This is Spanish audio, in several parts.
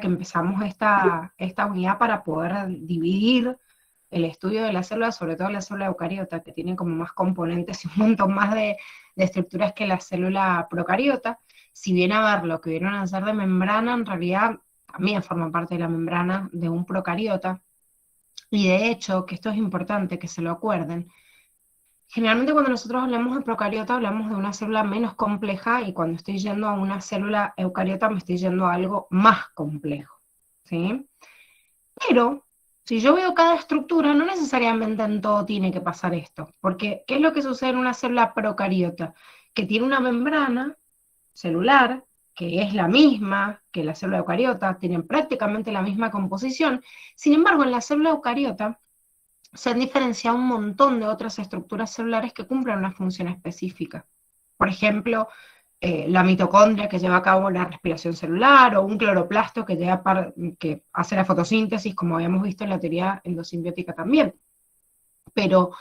que empezamos esta unidad para poder dividir el estudio de la célula, sobre todo la célula eucariota, que tiene como más componentes y un montón más de estructuras que la célula procariota. Si bien a ver lo que vieron a hacer de membrana, en realidad también forma parte de la membrana de un procariota, y de hecho, que esto es importante que se lo acuerden, generalmente cuando nosotros hablamos de procariota hablamos de una célula menos compleja, y cuando estoy yendo a una célula eucariota me estoy yendo a algo más complejo, ¿sí? Pero si yo veo cada estructura, no necesariamente en todo tiene que pasar esto, porque ¿qué es lo que sucede en una célula procariota? Que tiene una membrana celular que es la misma que la célula eucariota, tienen prácticamente la misma composición. Sin embargo, en la célula eucariota se han diferenciado un montón de otras estructuras celulares que cumplen una función específica. Por ejemplo, la mitocondria que lleva a cabo la respiración celular, o un cloroplasto que hace la fotosíntesis, como habíamos visto en la teoría endosimbiótica también. Pero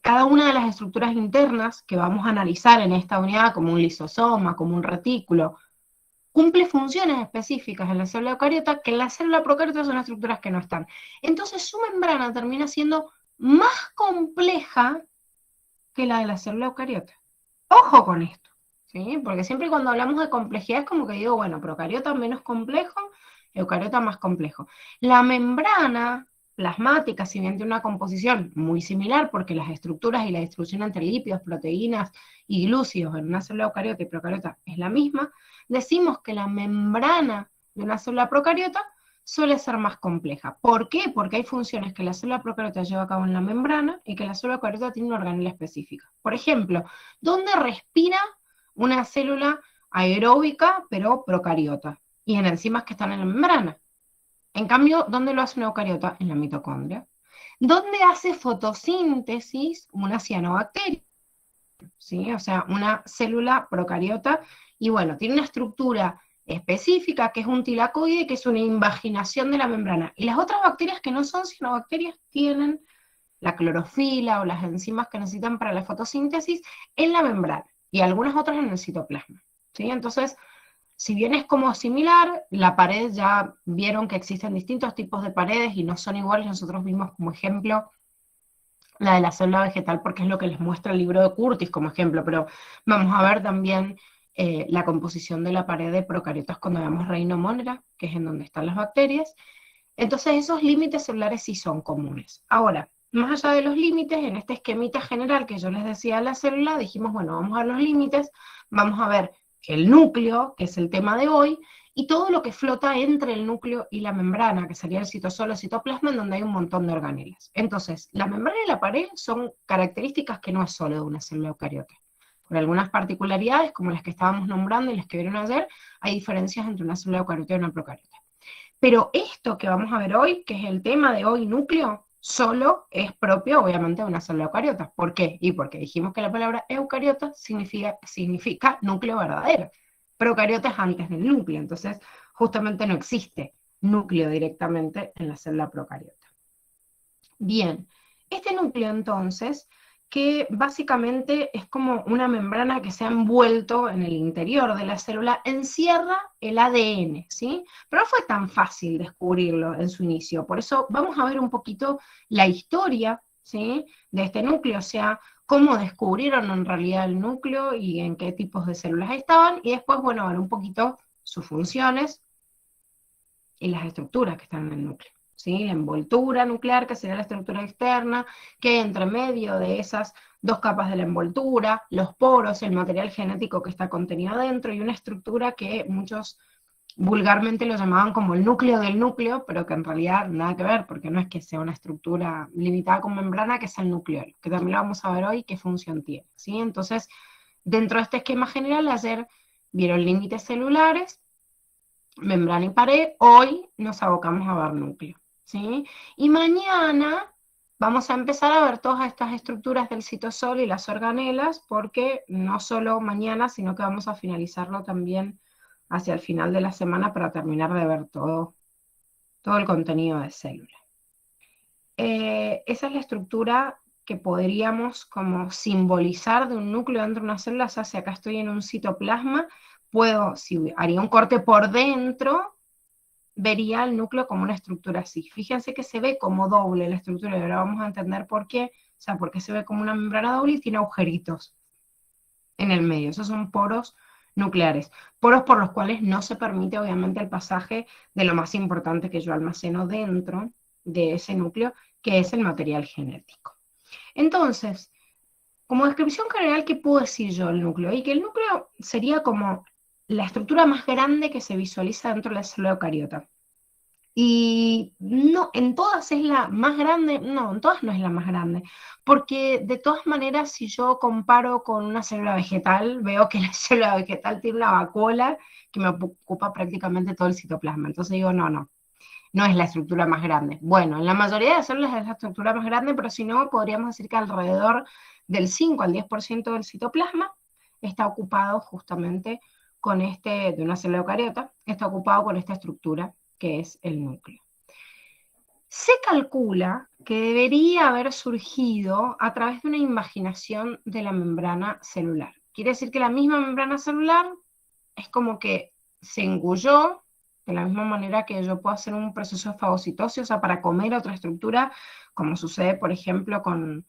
cada una de las estructuras internas que vamos a analizar en esta unidad, como un lisosoma, como un retículo, cumple funciones específicas en la célula eucariota que en la célula procariota son estructuras que no están. Entonces su membrana termina siendo más compleja que la de la célula eucariota. Ojo con esto, ¿sí? Porque siempre cuando hablamos de complejidad es como que digo, bueno, procariota menos complejo, eucariota más complejo. La membrana plasmática, si bien tiene una composición muy similar, porque las estructuras y la distribución entre lípidos, proteínas y glúcidos en una célula eucariota y procariota es la misma, decimos que la membrana de una célula procariota suele ser más compleja. ¿Por qué? Porque hay funciones que la célula procariota lleva a cabo en la membrana y que la célula eucariota tiene una organela específica. Por ejemplo, ¿dónde respira una célula aeróbica pero procariota? Y en enzimas que están en la membrana. En cambio, ¿dónde lo hace una eucariota? En la mitocondria. ¿Dónde hace fotosíntesis una cianobacteria? ¿Sí? O sea, una célula procariota, y bueno, tiene una estructura específica que es un tilacoide, que es una invaginación de la membrana. Y las otras bacterias que no son cianobacterias tienen la clorofila o las enzimas que necesitan para la fotosíntesis en la membrana, y algunas otras en el citoplasma, ¿sí? Entonces, si bien es como similar, la pared ya vieron que existen distintos tipos de paredes y no son iguales. Nosotros vimos como ejemplo la de la célula vegetal porque es lo que les muestra el libro de Curtis como ejemplo, pero vamos a ver también la composición de la pared de procariotas cuando veamos reino monera, que es en donde están las bacterias. Entonces esos límites celulares sí son comunes. Ahora, más allá de los límites, en este esquemita general que yo les decía de la célula, dijimos, bueno, vamos a ver los límites, vamos a ver el núcleo, que es el tema de hoy, y todo lo que flota entre el núcleo y la membrana, que sería el citosol o citoplasma, en donde hay un montón de organelas. Entonces, la membrana y la pared son características que no es solo de una célula eucariota. Por algunas particularidades, como las que estábamos nombrando y las que vieron ayer, hay diferencias entre una célula eucariota y una procariota. Pero esto que vamos a ver hoy, que es el tema de hoy, núcleo, solo es propio, obviamente, de una célula eucariota. ¿Por qué? Y porque dijimos que la palabra eucariota significa núcleo verdadero. Procariota es antes del núcleo, entonces justamente no existe núcleo directamente en la célula procariota. Bien, este núcleo entonces, que básicamente es como una membrana que se ha envuelto en el interior de la célula, encierra el ADN, ¿sí? Pero no fue tan fácil descubrirlo en su inicio, por eso vamos a ver un poquito la historia, ¿sí?, de este núcleo, o sea, cómo descubrieron en realidad el núcleo y en qué tipos de células estaban, y después, bueno, ver un poquito sus funciones y las estructuras que están en el núcleo. ¿Sí? La envoltura nuclear, que sería la estructura externa, que hay entre medio de esas dos capas de la envoltura, los poros, el material genético que está contenido adentro, y una estructura que muchos vulgarmente lo llamaban como el núcleo del núcleo, pero que en realidad nada que ver, porque no es que sea una estructura limitada con membrana, que es el núcleo, que también lo vamos a ver hoy qué función tiene, ¿sí? Entonces, dentro de este esquema general, ayer vieron límites celulares, membrana y pared, hoy nos abocamos a ver núcleo, ¿sí? Y mañana vamos a empezar a ver todas estas estructuras del citosol y las organelas, porque no solo mañana, sino que vamos a finalizarlo también hacia el final de la semana para terminar de ver todo el contenido de célula. Esa es la estructura que podríamos como simbolizar de un núcleo dentro de una célula. O sea, si acá estoy en un citoplasma, si haría un corte por dentro, vería el núcleo como una estructura así. Fíjense que se ve como doble la estructura, y ahora vamos a entender por qué. O sea, porque se ve como una membrana doble y tiene agujeritos en el medio. Esos son poros nucleares. Poros por los cuales no se permite, obviamente, el pasaje de lo más importante que yo almaceno dentro de ese núcleo, que es el material genético. Entonces, como descripción general, ¿qué puedo decir yo del núcleo? Y que el núcleo sería como la estructura más grande que se visualiza dentro de la célula eucariota. Y no, en todas es la más grande, no, en todas no es la más grande, porque de todas maneras, si yo comparo con una célula vegetal, veo que la célula vegetal tiene una vacuola que me ocupa prácticamente todo el citoplasma. Entonces digo, no es la estructura más grande. Bueno, en la mayoría de las células es la estructura más grande, pero si no, podríamos decir que alrededor del 5 al 10% del citoplasma está ocupado justamente con de una célula eucariota, está ocupado con esta estructura que es el núcleo. Se calcula que debería haber surgido a través de una invaginación de la membrana celular. Quiere decir que la misma membrana celular es como que se engulló, de la misma manera que yo puedo hacer un proceso de fagocitosis, o sea, para comer otra estructura, como sucede, por ejemplo, con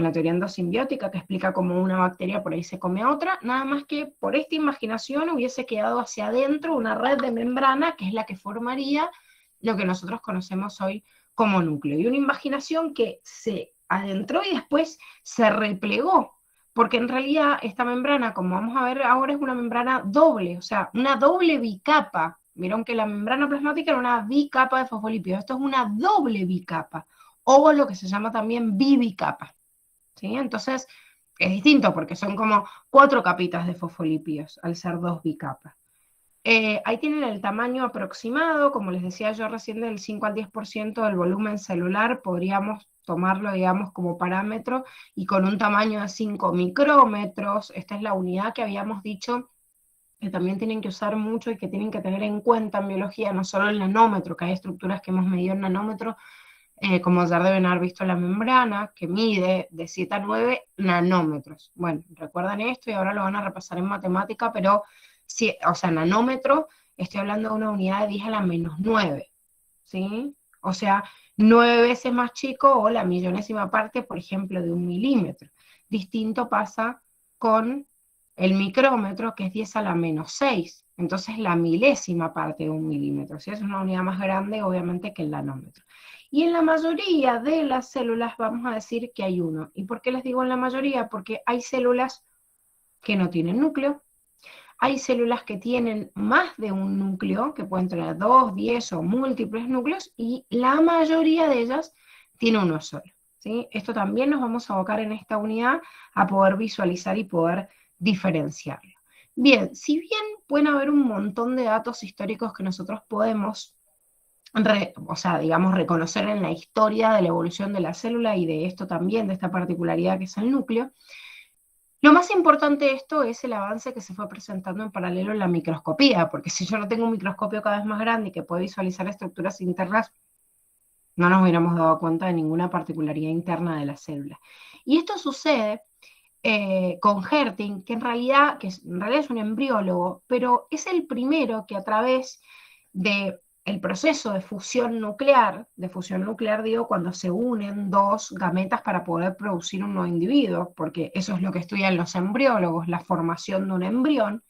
la teoría endosimbiótica, que explica cómo una bacteria por ahí se come a otra, nada más que por esta imaginación hubiese quedado hacia adentro una red de membrana, que es la que formaría lo que nosotros conocemos hoy como núcleo. Y una imaginación que se adentró y después se replegó, porque en realidad esta membrana, como vamos a ver ahora, es una membrana doble, o sea, una doble bicapa. Vieron que la membrana plasmática era una bicapa de fosfolípidos, esto es una doble bicapa, o lo que se llama también bibicapa, ¿sí? Entonces, es distinto porque son como 4 capitas de fosfolípidos, al ser 2 bicapas. Ahí tienen el tamaño aproximado, como les decía yo recién, del 5 al 10% del volumen celular, podríamos tomarlo, digamos, como parámetro, y con un tamaño de 5 micrómetros, esta es la unidad que habíamos dicho que también tienen que usar mucho y que tienen que tener en cuenta en biología, no solo el nanómetro, que hay estructuras que hemos medido en nanómetro, como ya deben haber visto la membrana, que mide de 7 a 9 nanómetros. Bueno, recuerdan esto y ahora lo van a repasar en matemática, pero, sí, o sea, nanómetro, estoy hablando de una unidad de 10 a la menos 9, ¿sí? O sea, 9 veces más chico, o la millonésima parte, por ejemplo, de 1 milímetro. Distinto pasa con el micrómetro, que es 10 a la menos 6. Entonces, la milésima parte de 1 milímetro. ¿Sí? Es una unidad más grande, obviamente, que el nanómetro. Y en la mayoría de las células vamos a decir que hay uno. ¿Y por qué les digo en la mayoría? Porque hay células que no tienen núcleo, hay células que tienen más de un núcleo, que pueden tener 2, 10 o múltiples núcleos, y la mayoría de ellas tiene uno solo, ¿sí? Esto también nos vamos a abocar en esta unidad a poder visualizar y poder diferenciarlo. Bien, si bien pueden haber un montón de datos históricos que nosotros podemos o sea, digamos, reconocer en la historia de la evolución de la célula y de esto también, de esta particularidad que es el núcleo, lo más importante de esto es el avance que se fue presentando en paralelo en la microscopía, porque si yo no tengo un microscopio cada vez más grande y que puede visualizar estructuras internas, no nos hubiéramos dado cuenta de ninguna particularidad interna de la célula. Y esto sucede con Herting, que en realidad es un embriólogo, pero es el primero que a través de el proceso de fusión nuclear digo, cuando se unen dos gametas para poder producir un nuevo individuo, porque eso es lo que estudian los embriólogos, la formación de un embrión,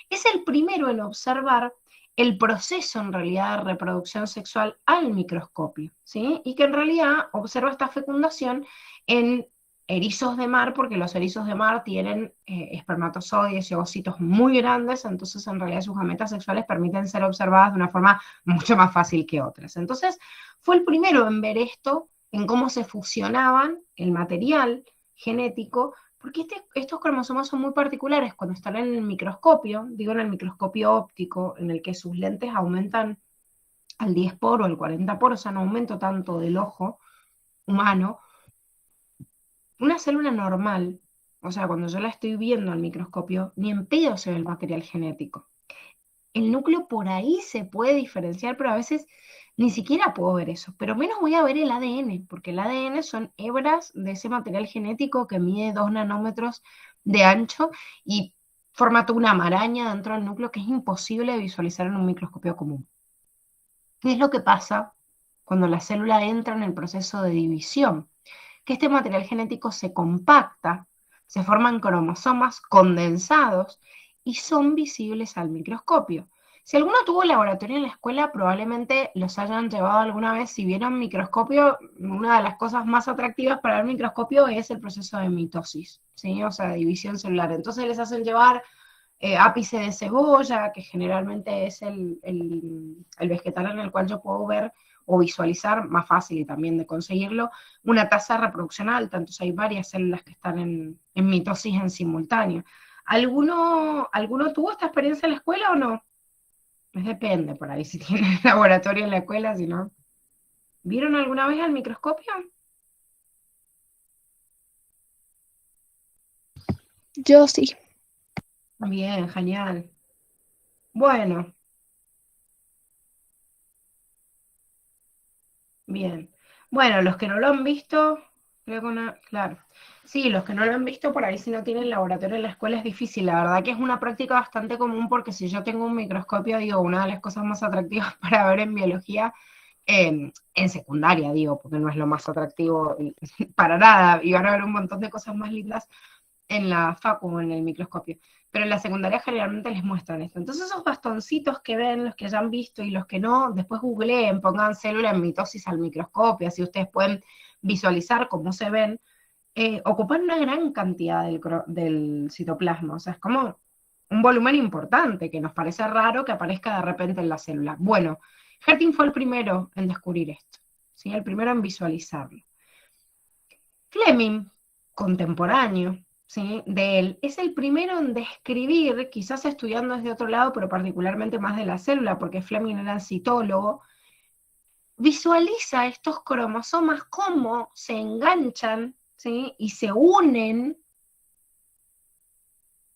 es el primero en observar el proceso en realidad de reproducción sexual al microscopio, ¿sí? Y que en realidad observa esta fecundación en erizos de mar, porque los erizos de mar tienen espermatozoides y ovocitos muy grandes, entonces en realidad sus gametas sexuales permiten ser observadas de una forma mucho más fácil que otras. Entonces fue el primero en ver esto, en cómo se fusionaban el material genético, porque estos cromosomas son muy particulares cuando están en el microscopio, digo en el microscopio óptico, en el que sus lentes aumentan al 10 por o al 40 por, o sea, no aumento tanto del ojo humano. Una célula normal, o sea, cuando yo la estoy viendo al microscopio, ni en pedo se ve el material genético. El núcleo por ahí se puede diferenciar, pero a veces ni siquiera puedo ver eso. Pero menos voy a ver el ADN, porque el ADN son hebras de ese material genético que mide 2 nanómetros de ancho y forma toda una maraña dentro del núcleo que es imposible de visualizar en un microscopio común. ¿Qué es lo que pasa cuando la célula entra en el proceso de división? Que este material genético se compacta, se forman cromosomas condensados y son visibles al microscopio. Si alguno tuvo laboratorio en la escuela, probablemente los hayan llevado alguna vez. Si vieron microscopio, una de las cosas más atractivas para el microscopio es el proceso de mitosis, ¿sí? O sea, división celular. Entonces les hacen llevar ápice de cebolla, que generalmente es el vegetal en el cual yo puedo ver o visualizar, más fácil y también de conseguirlo, una tasa de reproducción alta. Entonces hay varias células que están en mitosis en simultáneo. ¿Alguno tuvo esta experiencia en la escuela o no? Pues depende, por ahí si tienen laboratorio en la escuela, si no. ¿Vieron alguna vez al microscopio? Yo sí. Bien, genial. Bueno, bien. Bueno, los que no lo han visto, creo que claro. Sí, los que no lo han visto por ahí si no tienen laboratorio en la escuela es difícil. La verdad que es una práctica bastante común porque si yo tengo un microscopio, digo, una de las cosas más atractivas para ver en biología, en secundaria, digo, porque no es lo más atractivo para nada, y van a ver un montón de cosas más lindas en la facu, en el microscopio. Pero en la secundaria generalmente les muestran esto. Entonces esos bastoncitos que ven, los que ya han visto y los que no, después googleen, pongan célula en mitosis al microscopio, así ustedes pueden visualizar cómo se ven, ocupan una gran cantidad del citoplasma. O sea, es como un volumen importante que nos parece raro que aparezca de repente en la célula. Bueno, Herting fue el primero en descubrir esto, ¿sí? El primero en visualizarlo. Fleming, contemporáneo, ¿sí?, de él, es el primero en describir, quizás estudiando desde otro lado, pero particularmente más de la célula, porque Fleming era citólogo, visualiza estos cromosomas cómo se enganchan, ¿sí?, y se unen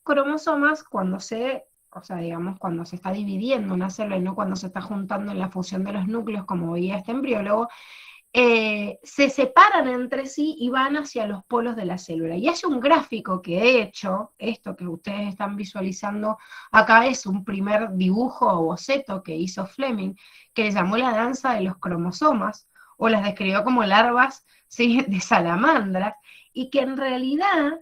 cromosomas cuando o sea, digamos, cuando se está dividiendo una célula y no cuando se está juntando en la fusión de los núcleos, como veía este embriólogo, se separan entre sí y van hacia los polos de la célula. Y hay un gráfico que he hecho, esto que ustedes están visualizando acá es un primer dibujo o boceto que hizo Fleming, que le llamó la danza de los cromosomas, o las describió como larvas, ¿sí?, de salamandras, y que en realidad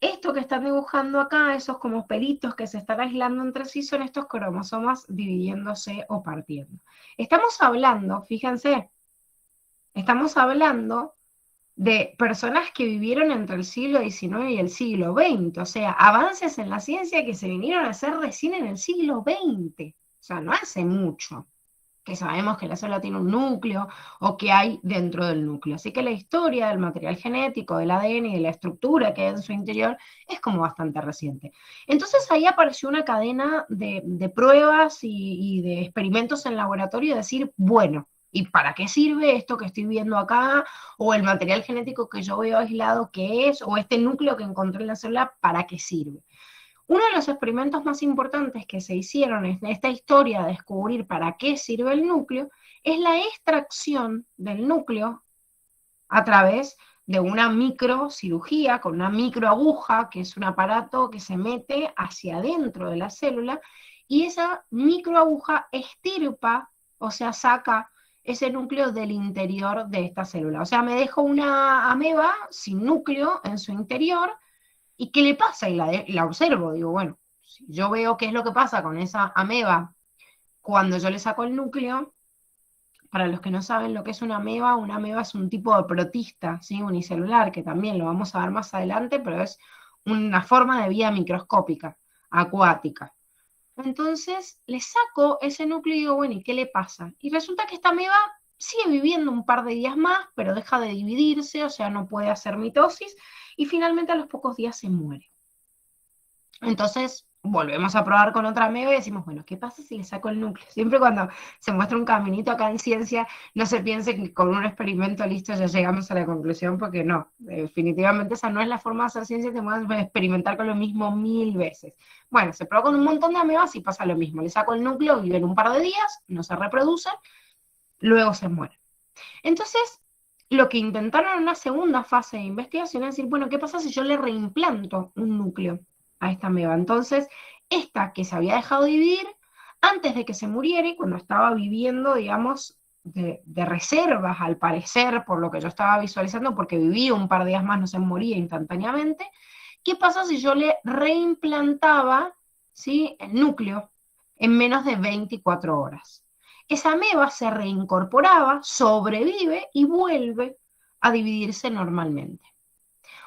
esto que están dibujando acá, esos como pelitos que se están aislando entre sí, son estos cromosomas dividiéndose o partiendo. Estamos hablando, fíjense, estamos hablando de personas que vivieron entre el siglo XIX y el siglo XX, o sea, avances en la ciencia que se vinieron a hacer recién en el siglo XX, o sea, no hace mucho, que sabemos que la célula tiene un núcleo o que hay dentro del núcleo. Así que la historia del material genético, del ADN y de la estructura que hay en su interior es como bastante reciente. Entonces ahí apareció una cadena de pruebas y de experimentos en laboratorio de decir, bueno, ¿y para qué sirve esto que estoy viendo acá? O el material genético que yo veo aislado, ¿qué es? O este núcleo que encontré en la célula, ¿para qué sirve? Uno de los experimentos más importantes que se hicieron en esta historia de descubrir para qué sirve el núcleo es la extracción del núcleo a través de una microcirugía con una microaguja, que es un aparato que se mete hacia adentro de la célula, y esa microaguja extirpa, o sea, saca ese núcleo del interior de esta célula. O sea, me dejo una ameba sin núcleo en su interior. ¿Y qué le pasa? Y la observo, digo, bueno, si yo veo qué es lo que pasa con esa ameba cuando yo le saco el núcleo, para los que no saben lo que es una ameba es un tipo de protista, ¿sí?, unicelular, que también lo vamos a ver más adelante, pero es una forma de vida microscópica, acuática. Entonces le saco ese núcleo y digo, bueno, ¿y qué le pasa? Y resulta que esta ameba sigue viviendo un par de días más, pero deja de dividirse, o sea, no puede hacer mitosis, y finalmente a los pocos días se muere. Entonces volvemos a probar con otra ameba y decimos, bueno, ¿qué pasa si le saco el núcleo? Siempre cuando se muestra un caminito acá en ciencia, no se piense que con un experimento listo ya llegamos a la conclusión, porque no, definitivamente esa no es la forma de hacer ciencia, tenemos que experimentar con lo mismo 1000 veces. Bueno, se probó con un montón de amebas y pasa lo mismo, le saco el núcleo, viven un par de días, no se reproducen, luego se mueren. Entonces, lo que intentaron en una segunda fase de investigación es decir, bueno, ¿qué pasa si yo le reimplanto un núcleo a esta ameba? Entonces, esta que se había dejado dividir, antes de que se muriera y cuando estaba viviendo, digamos, de reservas, al parecer, por lo que yo estaba visualizando, porque vivía un par de días más, no se moría instantáneamente. ¿Qué pasa si yo le reimplantaba, ¿sí?, el núcleo en menos de 24 horas? Esa ameba se reincorporaba, sobrevive y vuelve a dividirse normalmente.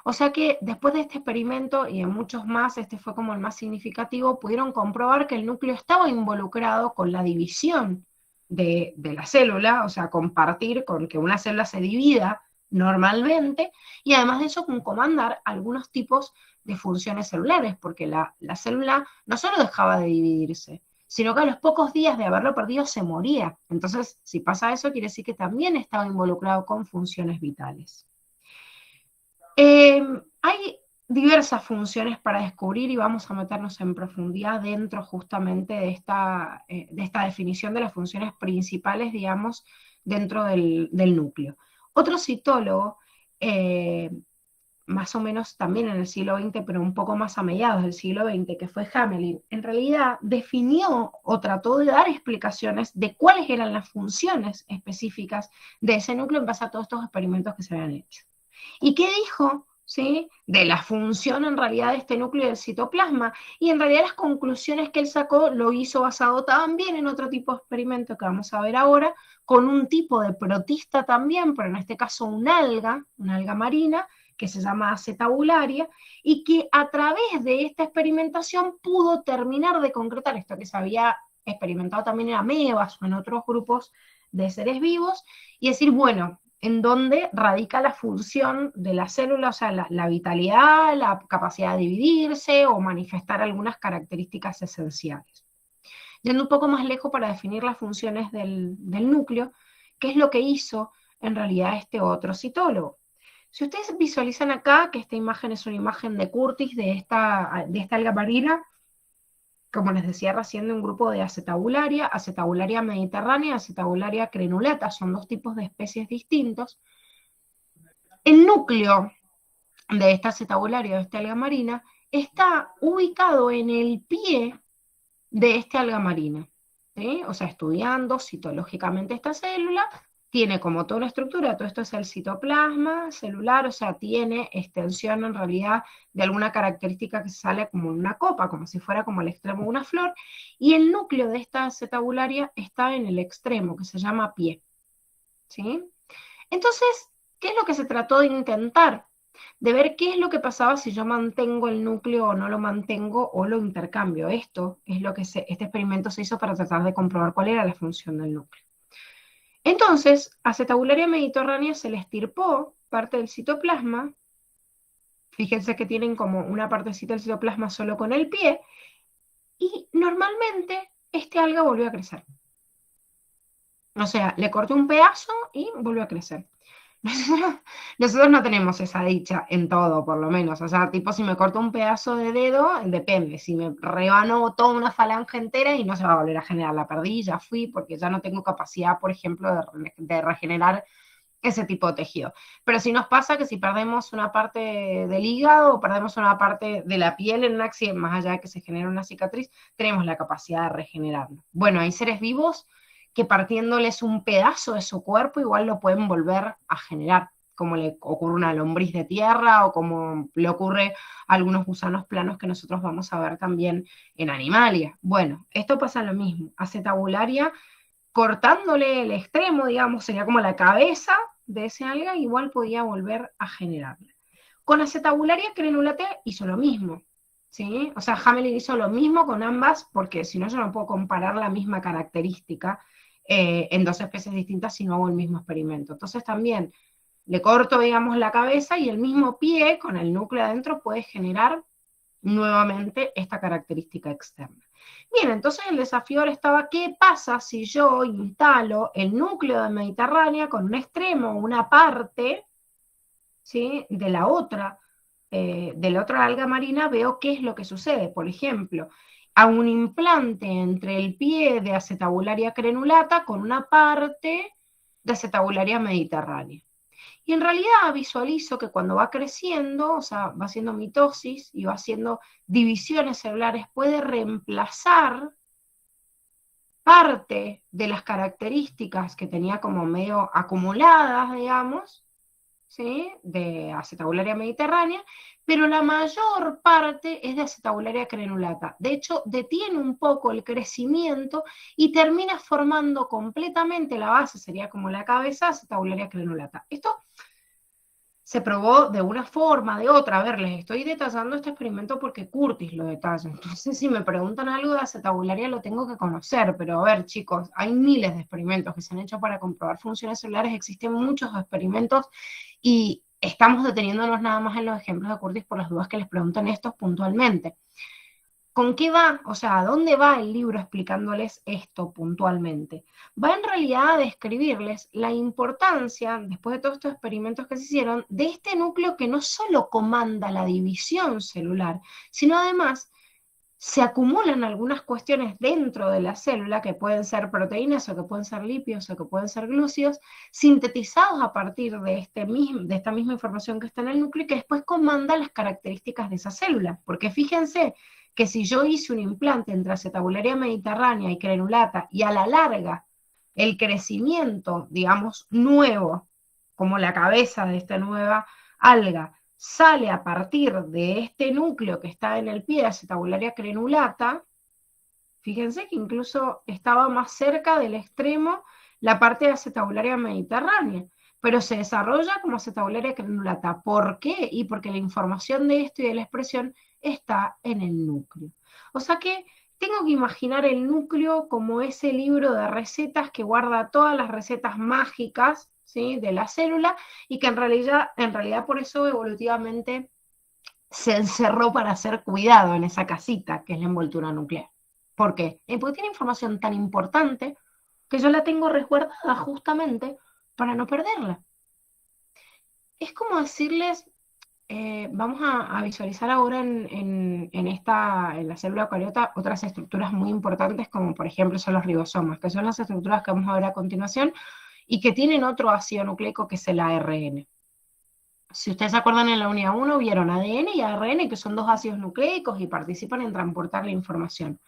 O sea que después de este experimento y de muchos más, este fue como el más significativo, pudieron comprobar que el núcleo estaba involucrado con la división de la célula, o sea, compartir con que una célula se divida normalmente, y además de eso con comandar algunos tipos de funciones celulares, porque la célula no solo dejaba de dividirse, sino que a los pocos días de haberlo perdido se moría. Entonces, si pasa eso, quiere decir que también estaba involucrado con funciones vitales. Hay diversas funciones para descubrir y vamos a meternos en profundidad dentro justamente de esta definición de las funciones principales, digamos, dentro del núcleo. Otro citólogo, más o menos también en el siglo XX, pero un poco más a mediados del siglo XX, que fue Hamelin, en realidad definió o trató de dar explicaciones de cuáles eran las funciones específicas de ese núcleo en base a todos estos experimentos que se habían hecho. ¿Y qué dijo? ¿Sí? De la función en realidad de este núcleo del citoplasma, y en realidad las conclusiones que él sacó lo hizo basado también en otro tipo de experimento que vamos a ver ahora, con un tipo de protista también, pero en este caso una alga marina, que se llama acetabularia, y que a través de esta experimentación pudo terminar de concretar esto que se había experimentado también en amebas o en otros grupos de seres vivos, y decir, bueno, en donde radica la función de la célula, o sea, la vitalidad, la capacidad de dividirse o manifestar algunas características esenciales. Yendo un poco más lejos para definir las funciones del núcleo, ¿qué es lo que hizo en realidad este otro citólogo? Si ustedes visualizan acá que esta imagen es una imagen de Curtis de esta alga marina, como les decía recién, de un grupo de acetabularia mediterránea, acetabularia crenulata, son dos tipos de especies distintos. El núcleo de esta acetabularia, de esta alga marina, está ubicado en el pie de esta alga marina, ¿sí? O sea, estudiando citológicamente esta célula, tiene como toda una estructura, todo esto es el citoplasma celular, o sea, tiene extensión en realidad de alguna característica que sale como una copa, como si fuera como el extremo de una flor, y el núcleo de esta acetabularia está en el extremo, que se llama pie, ¿sí? Entonces, ¿qué es lo que se trató de intentar? De ver qué es lo que pasaba si yo mantengo el núcleo o no lo mantengo o lo intercambio. Esto es lo que este experimento se hizo para tratar de comprobar cuál era la función del núcleo. Entonces, a acetabularia mediterránea se le estirpó parte del citoplasma. Fíjense que tienen como una partecita del citoplasma solo con el pie, y normalmente este alga volvió a crecer. O sea, le corté un pedazo y volvió a crecer. Nosotros no tenemos esa dicha en todo, por lo menos. O sea, tipo, si me corto un pedazo de dedo, depende. Si me rebano toda una falange entera y no se va a volver a generar, la perdí, ya fui, porque ya no tengo capacidad, por ejemplo, de regenerar ese tipo de tejido. Pero si nos pasa que si perdemos una parte del hígado o perdemos una parte de la piel en un accidente, más allá de que se genere una cicatriz, tenemos la capacidad de regenerarlo. Bueno, hay seres vivos que partiéndoles un pedazo de su cuerpo igual lo pueden volver a generar, como le ocurre a una lombriz de tierra o como le ocurre a algunos gusanos planos que nosotros vamos a ver también en Animalia. Bueno, esto pasa lo mismo. Acetabularia, cortándole el extremo, digamos, sería como la cabeza de ese alga, igual podía volver a generarla. Con acetabularia crenulata hizo lo mismo, ¿sí? O sea, Hamelin hizo lo mismo con ambas, porque si no yo no puedo comparar la misma característica en dos especies distintas si no hago el mismo experimento. Entonces también le corto, digamos, la cabeza y el mismo pie con el núcleo adentro puede generar nuevamente esta característica externa. Bien, entonces el desafío ahora estaba, ¿qué pasa si yo instalo el núcleo de Mediterránea con un extremo, una parte, ¿sí?, de la otra alga marina? Veo qué es lo que sucede. Por ejemplo, a un implante entre el pie de acetabularia crenulata con una parte de acetabularia mediterránea. Y en realidad visualizo que cuando va creciendo, o sea, va haciendo mitosis y va haciendo divisiones celulares, puede reemplazar parte de las características que tenía como medio acumuladas, digamos, ¿sí? De acetabularia mediterránea, pero la mayor parte es de acetabularia crenulata. De hecho, detiene un poco el crecimiento y termina formando completamente la base, sería como la cabeza, acetabularia crenulata. Esto se probó de una forma, de otra. A ver, les estoy detallando este experimento porque Curtis lo detalla. Entonces, si me preguntan algo de acetabularia, lo tengo que conocer. Pero a ver, chicos, hay miles de experimentos que se han hecho para comprobar funciones celulares. Existen muchos experimentos y estamos deteniéndonos nada más en los ejemplos de Curtis por las dudas que les preguntan estos puntualmente. ¿Con qué va? O sea, ¿a dónde va el libro explicándoles esto puntualmente? Va en realidad a describirles la importancia, después de todos estos experimentos que se hicieron, de este núcleo que no solo comanda la división celular, sino además se acumulan algunas cuestiones dentro de la célula, que pueden ser proteínas o que pueden ser lípidos o que pueden ser glúcidos, sintetizados a partir de esta misma información que está en el núcleo y que después comanda las características de esa célula. Porque fíjense que si yo hice un implante entre acetabularia mediterránea y crenulata y a la larga el crecimiento, digamos, nuevo, como la cabeza de esta nueva alga, sale a partir de este núcleo que está en el pie de acetabularia crenulata, fíjense que incluso estaba más cerca del extremo la parte de acetabularia mediterránea, pero se desarrolla como acetabularia crenulata. ¿Por qué? Y porque la información de esto y de la expresión está en el núcleo. O sea que tengo que imaginar el núcleo como ese libro de recetas que guarda todas las recetas mágicas, ¿sí?, de la célula, y que en realidad por eso evolutivamente se encerró para ser cuidado en esa casita que es la envoltura nuclear. ¿Por qué? Porque tiene información tan importante que yo la tengo resguardada justamente para no perderla. Es como decirles, vamos a visualizar ahora en la célula eucariota otras estructuras muy importantes, como por ejemplo son los ribosomas, que son las estructuras que vamos a ver a continuación y que tienen otro ácido nucleico que es el ARN. Si ustedes se acuerdan, en la unidad 1 vieron ADN y ARN, que son dos ácidos nucleicos y participan en transportar la información.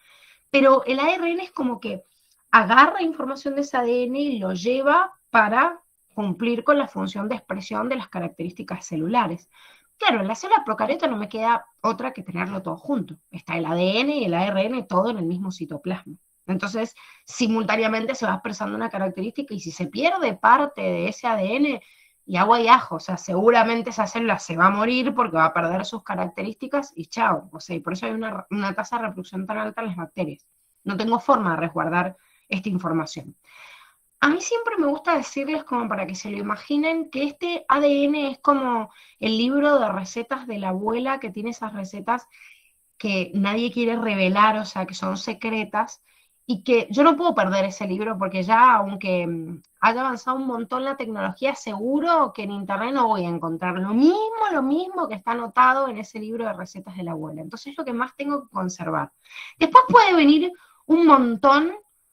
Pero el ARN es como que agarra información de ese ADN y lo lleva para cumplir con la función de expresión de las características celulares. Claro, en la célula procariota no me queda otra que tenerlo todo junto. Está el ADN y el ARN todo en el mismo citoplasma. Entonces, simultáneamente se va expresando una característica y si se pierde parte de ese ADN, y agua y ajo, o sea, seguramente esa célula se va a morir porque va a perder sus características y chao. O sea, y por eso hay una tasa de reproducción tan alta en las bacterias. No tengo forma de resguardar esta información. A mí siempre me gusta decirles, como para que se lo imaginen, que este ADN es como el libro de recetas de la abuela, que tiene esas recetas que nadie quiere revelar, o sea, que son secretas, y que yo no puedo perder ese libro porque ya, aunque haya avanzado un montón la tecnología, seguro que en internet no voy a encontrar lo mismo que está anotado en ese libro de recetas de la abuela. Entonces es lo que más tengo que conservar. Después puede venir un montón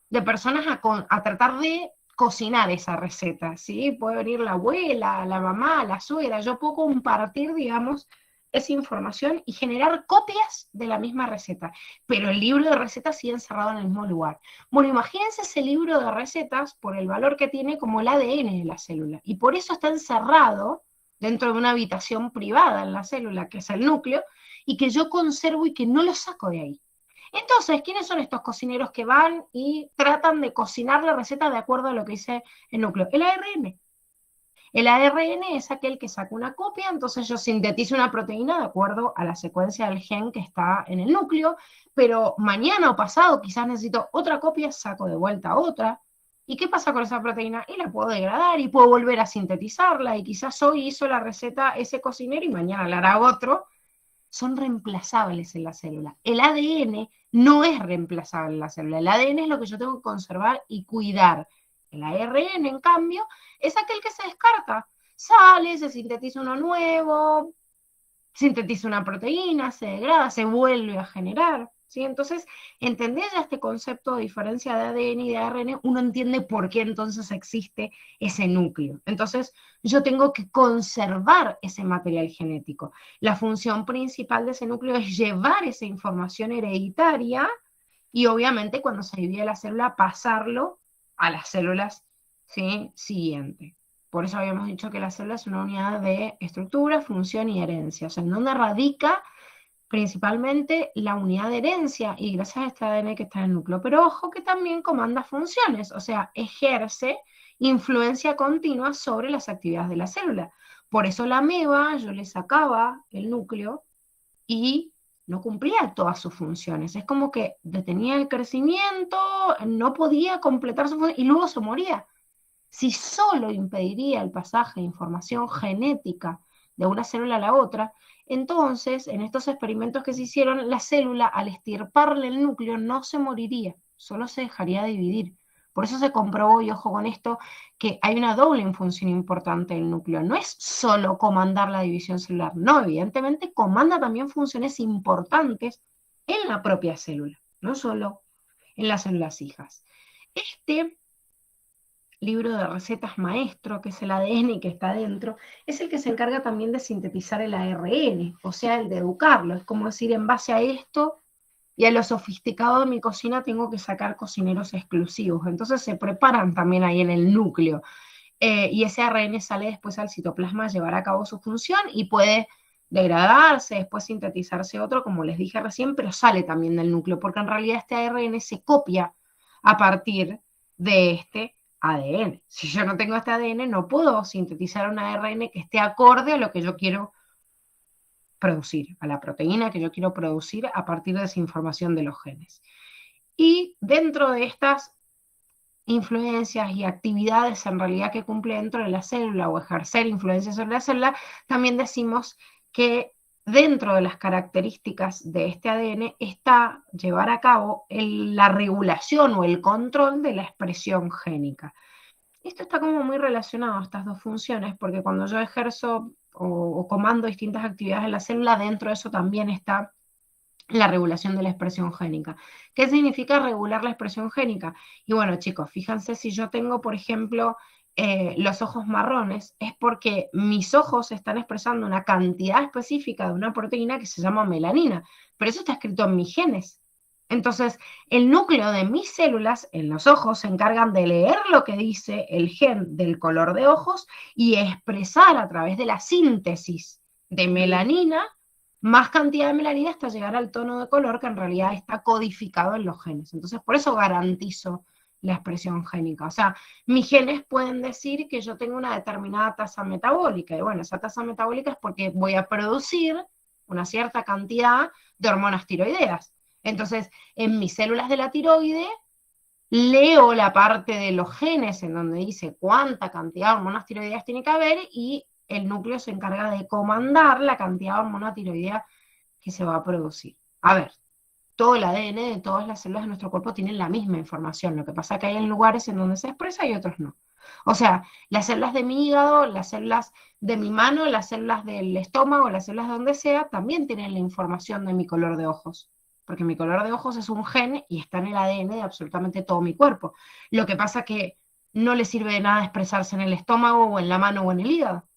de personas a tratar de cocinar esa receta, ¿sí? Puede venir la abuela, la mamá, la suegra. Yo puedo compartir, digamos, esa información y generar copias de la misma receta, pero el libro de recetas sigue encerrado en el mismo lugar. Bueno, imagínense ese libro de recetas por el valor que tiene como el ADN de la célula, y por eso está encerrado dentro de una habitación privada en la célula, que es el núcleo, y que yo conservo y que no lo saco de ahí. Entonces, ¿quiénes son estos cocineros que van y tratan de cocinar la receta de acuerdo a lo que dice el núcleo? El ARN. El ARN es aquel que saca una copia, entonces yo sintetizo una proteína de acuerdo a la secuencia del gen que está en el núcleo, pero mañana o pasado quizás necesito otra copia, saco de vuelta otra. ¿Y qué pasa con esa proteína? Y la puedo degradar y puedo volver a sintetizarla, y quizás hoy hizo la receta ese cocinero y mañana la hará otro. Son reemplazables en la célula. El ADN no es reemplazable en la célula. El ADN es lo que yo tengo que conservar y cuidar. El ARN, en cambio, es aquel que se descarta. Sale, se sintetiza uno nuevo, sintetiza una proteína, se degrada, se vuelve a generar, ¿sí? Entonces, entender ya este concepto de diferencia de ADN y de ARN, uno entiende por qué entonces existe ese núcleo. Entonces, yo tengo que conservar ese material genético. La función principal de ese núcleo es llevar esa información hereditaria y obviamente cuando se divide la célula, pasarlo a las células, ¿sí?, siguientes. Por eso habíamos dicho que la célula es una unidad de estructura, función y herencia, o sea, en donde radica principalmente la unidad de herencia, y gracias a este ADN que está en el núcleo. Pero ojo que también comanda funciones, o sea, ejerce influencia continua sobre las actividades de la célula. Por eso la ameba, yo le sacaba el núcleo y no cumplía todas sus funciones. Es como que detenía el crecimiento, no podía completar su función y luego se moría. Si solo impediría el pasaje de información genética de una célula a la otra, entonces, en estos experimentos que se hicieron, la célula, al estirparle el núcleo, no se moriría, solo se dejaría dividir. Por eso se comprobó, y ojo con esto, que hay una doble función importante del núcleo. No es solo comandar la división celular, no, evidentemente comanda también funciones importantes en la propia célula, no solo en las células hijas. Este libro de recetas maestro, que es el ADN que está dentro, es el que se encarga también de sintetizar el ARN, o sea, el de educarlo. Es como decir, en base a esto y a lo sofisticado de mi cocina tengo que sacar cocineros exclusivos. Entonces se preparan también ahí en el núcleo. Y ese ARN sale después al citoplasma a llevar a cabo su función y puede degradarse, después sintetizarse otro, como les dije recién, pero sale también del núcleo, porque en realidad este ARN se copia a partir de este ADN. Si yo no tengo este ADN, no puedo sintetizar un ARN que esté acorde a lo que yo quiero producir, a la proteína que yo quiero producir a partir de esa información de los genes. Y dentro de estas influencias y actividades en realidad que cumple dentro de la célula o ejercer influencia sobre la célula, también decimos que dentro de las características de este ADN está llevar a cabo la regulación o el control de la expresión génica. Esto está como muy relacionado a estas dos funciones, porque cuando yo ejerzo o comando distintas actividades en la célula, dentro de eso también está la regulación de la expresión génica. ¿Qué significa regular la expresión génica? Y bueno, chicos, fíjense, si yo tengo, por ejemplo, los ojos marrones, es porque mis ojos están expresando una cantidad específica de una proteína que se llama melanina, pero eso está escrito en mis genes. Entonces, el núcleo de mis células en los ojos se encargan de leer lo que dice el gen del color de ojos y expresar a través de la síntesis de melanina más cantidad de melanina hasta llegar al tono de color que en realidad está codificado en los genes. Entonces, por eso garantizo la expresión génica. O sea, mis genes pueden decir que yo tengo una determinada tasa metabólica. Y bueno, esa tasa metabólica es porque voy a producir una cierta cantidad de hormonas tiroideas. Entonces, en mis células de la tiroide, leo la parte de los genes en donde dice cuánta cantidad de hormonas tiroideas tiene que haber y el núcleo se encarga de comandar la cantidad de hormona tiroidea que se va a producir. A ver, todo el ADN de todas las células de nuestro cuerpo tienen la misma información, lo que pasa es que hay lugares en donde se expresa y otros no. O sea, las células de mi hígado, las células de mi mano, las células del estómago, las células de donde sea, también tienen la información de mi color de ojos, porque mi color de ojos es un gen y está en el ADN de absolutamente todo mi cuerpo. Lo que pasa es que no le sirve de nada expresarse en el estómago o en la mano o en el hígado.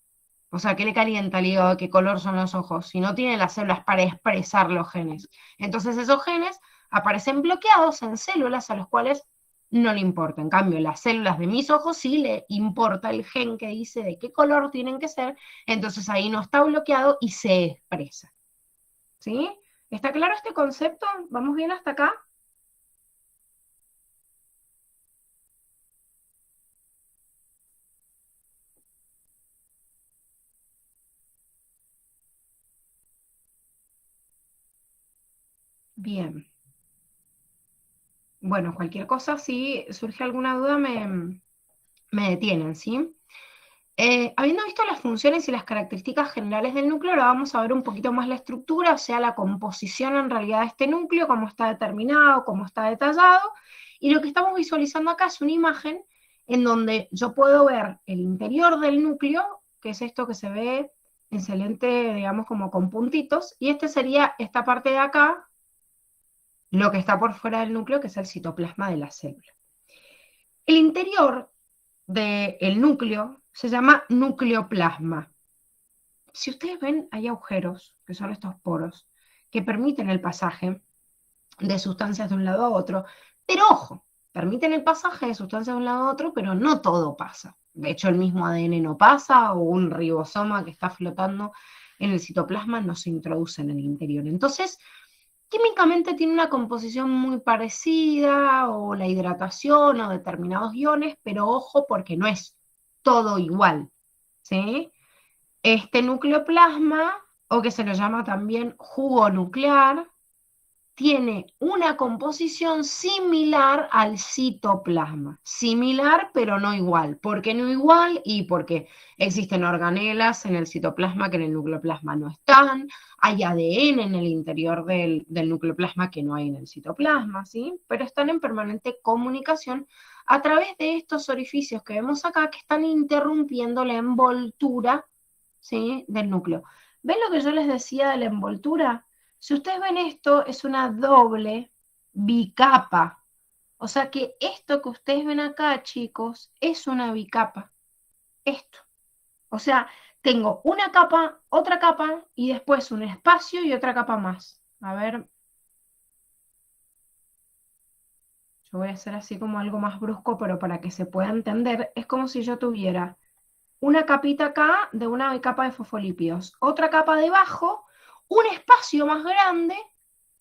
O sea, ¿qué le calienta al hígado? ¿Qué color son los ojos? Si no tiene las células para expresar los genes. Entonces esos genes aparecen bloqueados en células a las cuales no le importa. En cambio, las células de mis ojos sí le importa el gen que dice de qué color tienen que ser, entonces ahí no está bloqueado y se expresa. ¿Sí? ¿Está claro este concepto? ¿Vamos bien hasta acá? Bien. Bueno, cualquier cosa, si surge alguna duda, me detienen, ¿sí? Habiendo visto las funciones y las características generales del núcleo, ahora vamos a ver un poquito más la estructura, o sea, la composición en realidad de este núcleo, cómo está determinado, cómo está detallado, y lo que estamos visualizando acá es una imagen en donde yo puedo ver el interior del núcleo, que es esto que se ve excelente, digamos, como con puntitos, y este sería esta parte de acá, lo que está por fuera del núcleo, que es el citoplasma de la célula. El interior del núcleo se llama nucleoplasma. Si ustedes ven, hay agujeros, que son estos poros, que permiten el pasaje de sustancias de un lado a otro. Pero ojo, permiten el pasaje de sustancias de un lado a otro, pero no todo pasa. De hecho, el mismo ADN no pasa, o un ribosoma que está flotando en el citoplasma no se introduce en el interior. Entonces, químicamente tiene una composición muy parecida, o la hidratación, o determinados iones, pero ojo porque no es todo igual, ¿sí? Este nucleoplasma, o que se lo llama también jugo nuclear, tiene una composición similar al citoplasma. Similar, pero no igual. ¿Por qué no igual? Y porque existen organelas en el citoplasma que en el nucleoplasma no están, hay ADN en el interior del nucleoplasma que no hay en el citoplasma, ¿sí? Pero están en permanente comunicación a través de estos orificios que vemos acá que están interrumpiendo la envoltura, ¿sí?, del núcleo. ¿Ven lo que yo les decía de la envoltura? Si ustedes ven esto, es una doble bicapa. O sea que esto que ustedes ven acá, chicos, es una bicapa. Esto. O sea, tengo una capa, otra capa, y después un espacio y otra capa más. A ver. Yo voy a hacer así como algo más brusco, pero para que se pueda entender, es como si yo tuviera una capita acá de una bicapa de fosfolípidos, otra capa debajo, un espacio más grande,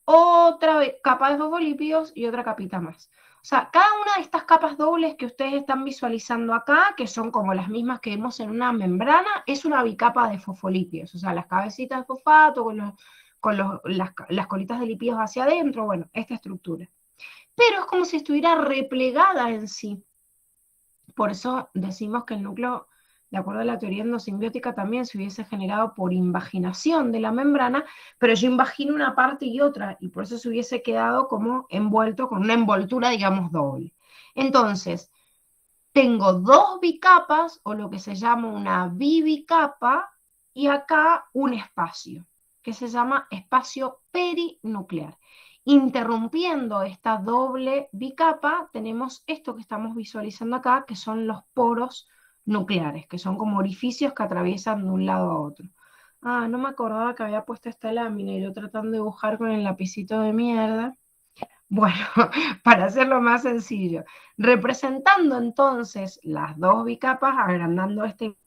otra capa de fosfolípidos y otra capita más. O sea, cada una de estas capas dobles que ustedes están visualizando acá, que son como las mismas que vemos en una membrana, es una bicapa de fosfolípidos. O sea, las cabecitas de fosfato con las colitas de lípidos hacia adentro, bueno, esta estructura. Pero es como si estuviera replegada en sí. Por eso decimos que el núcleo, de acuerdo a la teoría endosimbiótica, también se hubiese generado por invaginación de la membrana, pero yo invagino una parte y otra, y por eso se hubiese quedado como envuelto con una envoltura, digamos, doble. Entonces, tengo dos bicapas, o lo que se llama una bibicapa, y acá un espacio, que se llama espacio perinuclear. Interrumpiendo esta doble bicapa, tenemos esto que estamos visualizando acá, que son los poros nucleares, que son como orificios que atraviesan de un lado a otro. Ah, no me acordaba que había puesto esta lámina y yo tratando de dibujar con el lapicito de mierda. Bueno, para hacerlo más sencillo, representando entonces las dos bicapas, agrandando este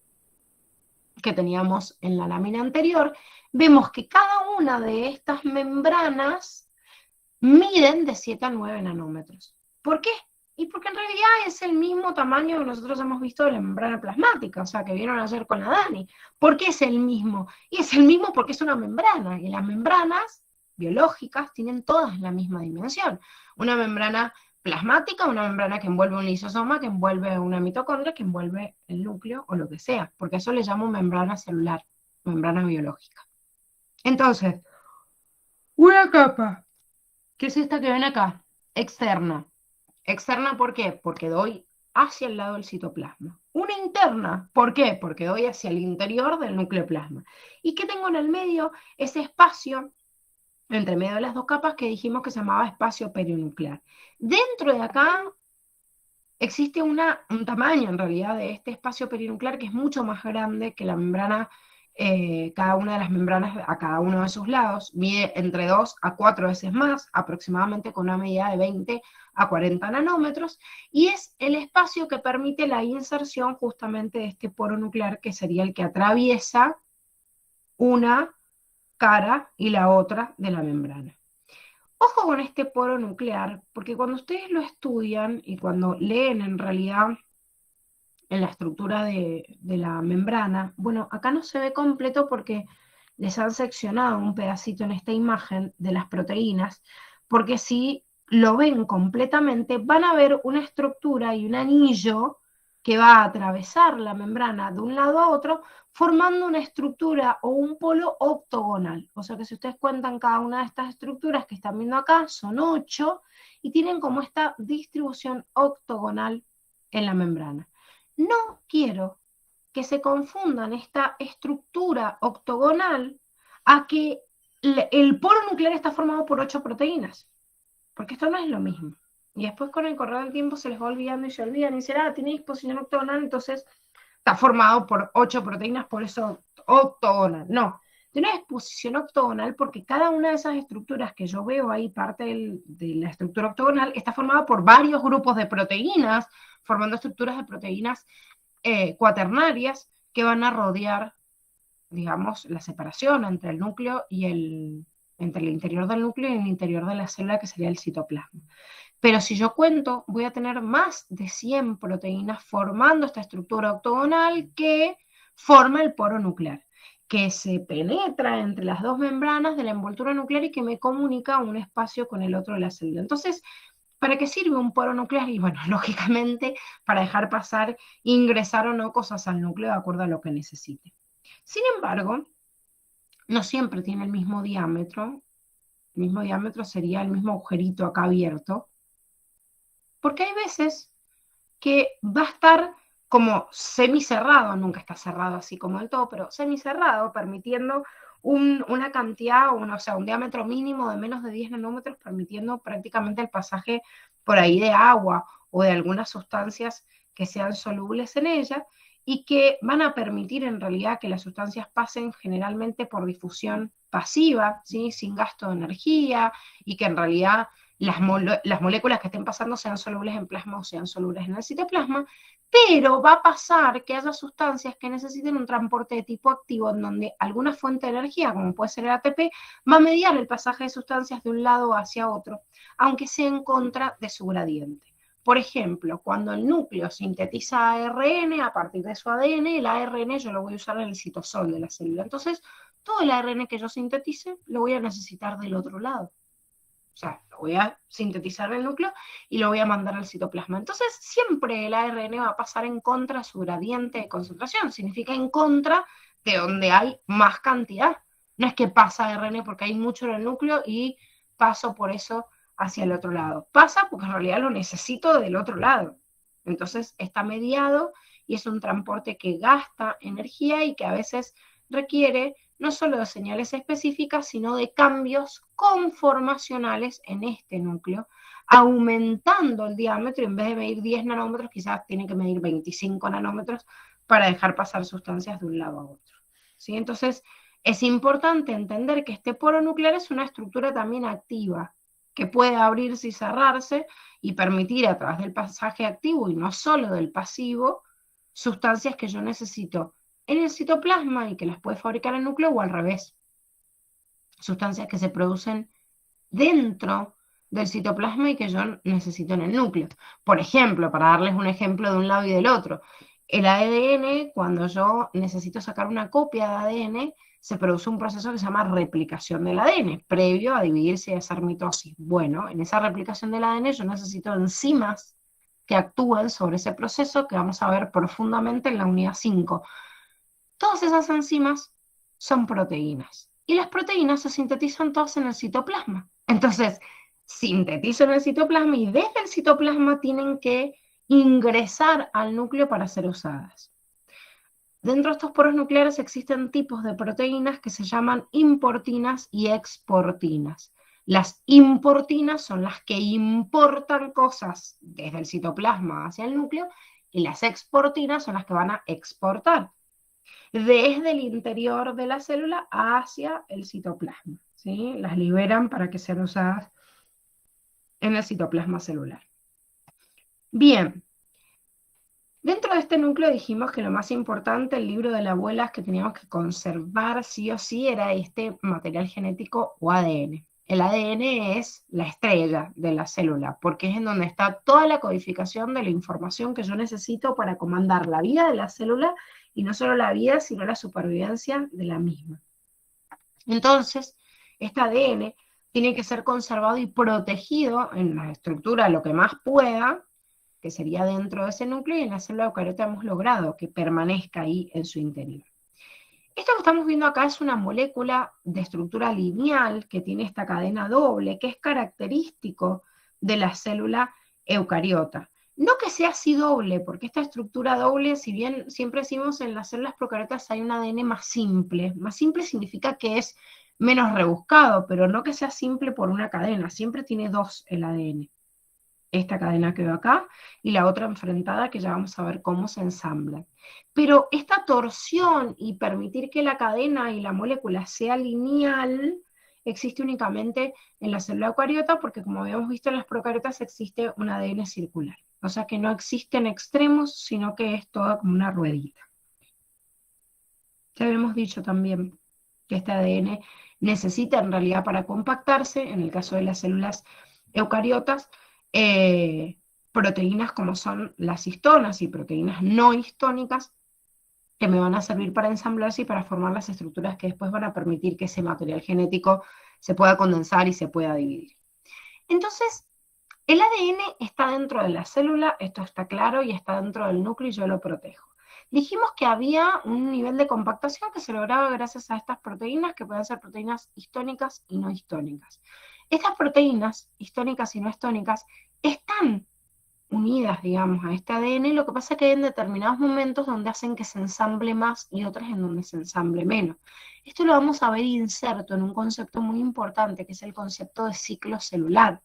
que teníamos en la lámina anterior, vemos que cada una de estas membranas miden de 7 a 9 nanómetros. ¿Por qué? Y porque en realidad es el mismo tamaño que nosotros hemos visto de la membrana plasmática, o sea, que vieron ayer con la Dani. ¿Por qué es el mismo? Y es el mismo porque es una membrana, y las membranas biológicas tienen todas la misma dimensión. Una membrana plasmática, una membrana que envuelve un lisosoma, que envuelve una mitocondria, que envuelve el núcleo o lo que sea, porque eso le llamo membrana celular, membrana biológica. Entonces, una capa, que es esta que ven acá, externa. Externa, ¿por qué? Porque doy hacia el lado del citoplasma. Una interna, ¿por qué? Porque doy hacia el interior del nucleoplasma. ¿Y qué tengo en el medio? Ese espacio entre medio de las dos capas que dijimos que se llamaba espacio perinuclear. Dentro de acá existe un tamaño en realidad de este espacio perinuclear que es mucho más grande que la membrana, cada una de las membranas a cada uno de sus lados, mide entre 2 a 4 veces más, aproximadamente con una medida de 20 a 40 nanómetros, y es el espacio que permite la inserción justamente de este poro nuclear, que sería el que atraviesa una cara y la otra de la membrana. Ojo con este poro nuclear, porque cuando ustedes lo estudian y cuando leen en realidad en la estructura de la membrana, bueno, acá no se ve completo porque les han seccionado un pedacito en esta imagen de las proteínas, porque si lo ven completamente, van a ver una estructura y un anillo que va a atravesar la membrana de un lado a otro, formando una estructura o un polo octogonal. O sea que si ustedes cuentan cada una de estas estructuras que están viendo acá, son 8, y tienen como esta distribución octogonal en la membrana. No quiero que se confundan esta estructura octogonal a que el polo nuclear está formado por 8 proteínas, porque esto no es lo mismo. Y después con el correr del tiempo se les va olvidando y se olvidan y dicen, tiene disposición octogonal, entonces está formado por 8 proteínas, por eso octogonal. No, de una disposición octogonal, porque cada una de esas estructuras que yo veo ahí, parte de la estructura octogonal, está formada por varios grupos de proteínas, formando estructuras de proteínas cuaternarias que van a rodear, digamos, la separación entre el núcleo y entre el interior del núcleo y el interior de la célula, que sería el citoplasma. Pero si yo cuento, voy a tener más de 100 proteínas formando esta estructura octogonal que forma el poro nuclear, que se penetra entre las dos membranas de la envoltura nuclear y que me comunica un espacio con el otro de la célula. Entonces, ¿para qué sirve un poro nuclear? Y bueno, lógicamente, para dejar pasar, ingresar o no cosas al núcleo de acuerdo a lo que necesite. Sin embargo, no siempre tiene el mismo diámetro. El mismo diámetro sería el mismo agujerito acá abierto, porque hay veces que va a estar como semicerrado, nunca está cerrado así como del todo, pero semicerrado, permitiendo una cantidad, o sea, un diámetro mínimo de menos de 10 nanómetros, permitiendo prácticamente el pasaje por ahí de agua o de algunas sustancias que sean solubles en ella y que van a permitir en realidad que las sustancias pasen generalmente por difusión pasiva, ¿sí? Sin gasto de energía, y que en realidad las moléculas que estén pasando sean solubles en plasma o sean solubles en el citoplasma, pero va a pasar que haya sustancias que necesiten un transporte de tipo activo, en donde alguna fuente de energía, como puede ser el ATP, va a mediar el pasaje de sustancias de un lado hacia otro, aunque sea en contra de su gradiente. Por ejemplo, cuando el núcleo sintetiza ARN a partir de su ADN, el ARN yo lo voy a usar en el citosol de la célula. Entonces, todo el ARN que yo sintetice lo voy a necesitar del otro lado. O sea, lo voy a sintetizar en el núcleo y lo voy a mandar al citoplasma. Entonces, siempre el ARN va a pasar en contra de su gradiente de concentración. Significa en contra de donde hay más cantidad. No es que pasa ARN porque hay mucho en el núcleo y paso por eso hacia el otro lado. Pasa porque en realidad lo necesito del otro lado. Entonces, está mediado y es un transporte que gasta energía y que a veces requiere no solo de señales específicas, sino de cambios conformacionales en este núcleo, aumentando el diámetro. En vez de medir 10 nanómetros, quizás tiene que medir 25 nanómetros para dejar pasar sustancias de un lado a otro, ¿sí? Entonces, es importante entender que este poro nuclear es una estructura también activa, que puede abrirse y cerrarse y permitir a través del pasaje activo y no solo del pasivo, sustancias que yo necesito en el citoplasma y que las puede fabricar el núcleo, o al revés, sustancias que se producen dentro del citoplasma y que yo necesito en el núcleo. Por ejemplo, para darles un ejemplo de un lado y del otro, el ADN, cuando yo necesito sacar una copia de ADN, se produce un proceso que se llama replicación del ADN, previo a dividirse y hacer mitosis. Bueno, en esa replicación del ADN yo necesito enzimas que actúen sobre ese proceso, que vamos a ver profundamente en la unidad 5. Todas esas enzimas son proteínas. Y las proteínas se sintetizan todas en el citoplasma. Entonces, sintetizo en el citoplasma y desde el citoplasma tienen que ingresar al núcleo para ser usadas. Dentro de estos poros nucleares existen tipos de proteínas que se llaman importinas y exportinas. Las importinas son las que importan cosas desde el citoplasma hacia el núcleo, y las exportinas son las que van a exportar desde el interior de la célula hacia el citoplasma, ¿sí? Las liberan para que sean usadas en el citoplasma celular. Bien, dentro de este núcleo dijimos que lo más importante, el libro de la abuela, que teníamos que conservar sí o sí, era este material genético o ADN. El ADN es la estrella de la célula, porque es en donde está toda la codificación de la información que yo necesito para comandar la vida de la célula, y no solo la vida, sino la supervivencia de la misma. Entonces, este ADN tiene que ser conservado y protegido en la estructura lo que más pueda, que sería dentro de ese núcleo, y en la célula eucariota hemos logrado que permanezca ahí en su interior. Esto que estamos viendo acá es una molécula de estructura lineal que tiene esta cadena doble, que es característico de la célula eucariota. No que sea así doble, porque esta estructura doble, si bien siempre decimos en las células procariotas hay un ADN más simple significa que es menos rebuscado, pero no que sea simple por una cadena, siempre tiene dos el ADN. esta cadena que veo acá, y la otra enfrentada que ya vamos a ver cómo se ensamblan. Pero esta torsión y permitir que la cadena y la molécula sea lineal existe únicamente en la célula eucariota, porque como habíamos visto en las procariotas existe un ADN circular. O sea que no existen extremos, sino que es toda como una ruedita. Ya habíamos dicho también que este ADN necesita en realidad para compactarse, en el caso de las células eucariotas, proteínas como son las histonas y proteínas no histónicas que me van a servir para ensamblarse y para formar las estructuras que después van a permitir que ese material genético se pueda condensar y se pueda dividir. Entonces, el ADN está dentro de la célula, esto está claro, y está dentro del núcleo y yo lo protejo. Dijimos que había un nivel de compactación que se lograba gracias a estas proteínas, que pueden ser proteínas histónicas y no histónicas. Estas proteínas, histónicas y no histónicas, están unidas, digamos, a este ADN, lo que pasa es que hay en determinados momentos donde hacen que se ensamble más y otras en donde se ensamble menos. Esto lo vamos a ver inserto en un concepto muy importante, que es el concepto de ciclo celular.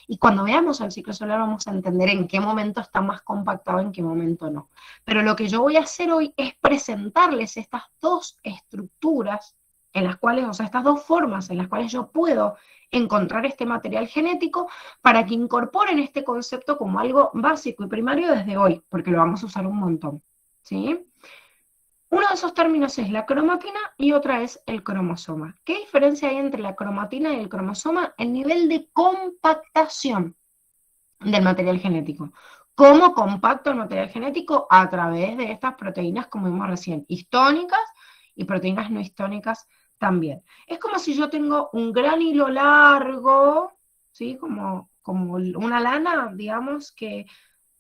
Y cuando veamos el ciclo celular vamos a entender en qué momento está más compactado, en qué momento no. Pero lo que yo voy a hacer hoy es presentarles estas dos estructuras en las cuales, o sea, estas dos formas en las cuales yo puedo encontrar este material genético para que incorporen este concepto como algo básico y primario desde hoy, porque lo vamos a usar un montón, ¿sí? Uno de esos términos es la cromatina y otra es el cromosoma. ¿Qué diferencia hay entre la cromatina y el cromosoma? El nivel de compactación del material genético. ¿Cómo compacto el material genético? A través de estas proteínas, como vimos recién, histónicas y proteínas no histónicas también. Es como si yo tengo un gran hilo largo, ¿sí? Como una lana, digamos, que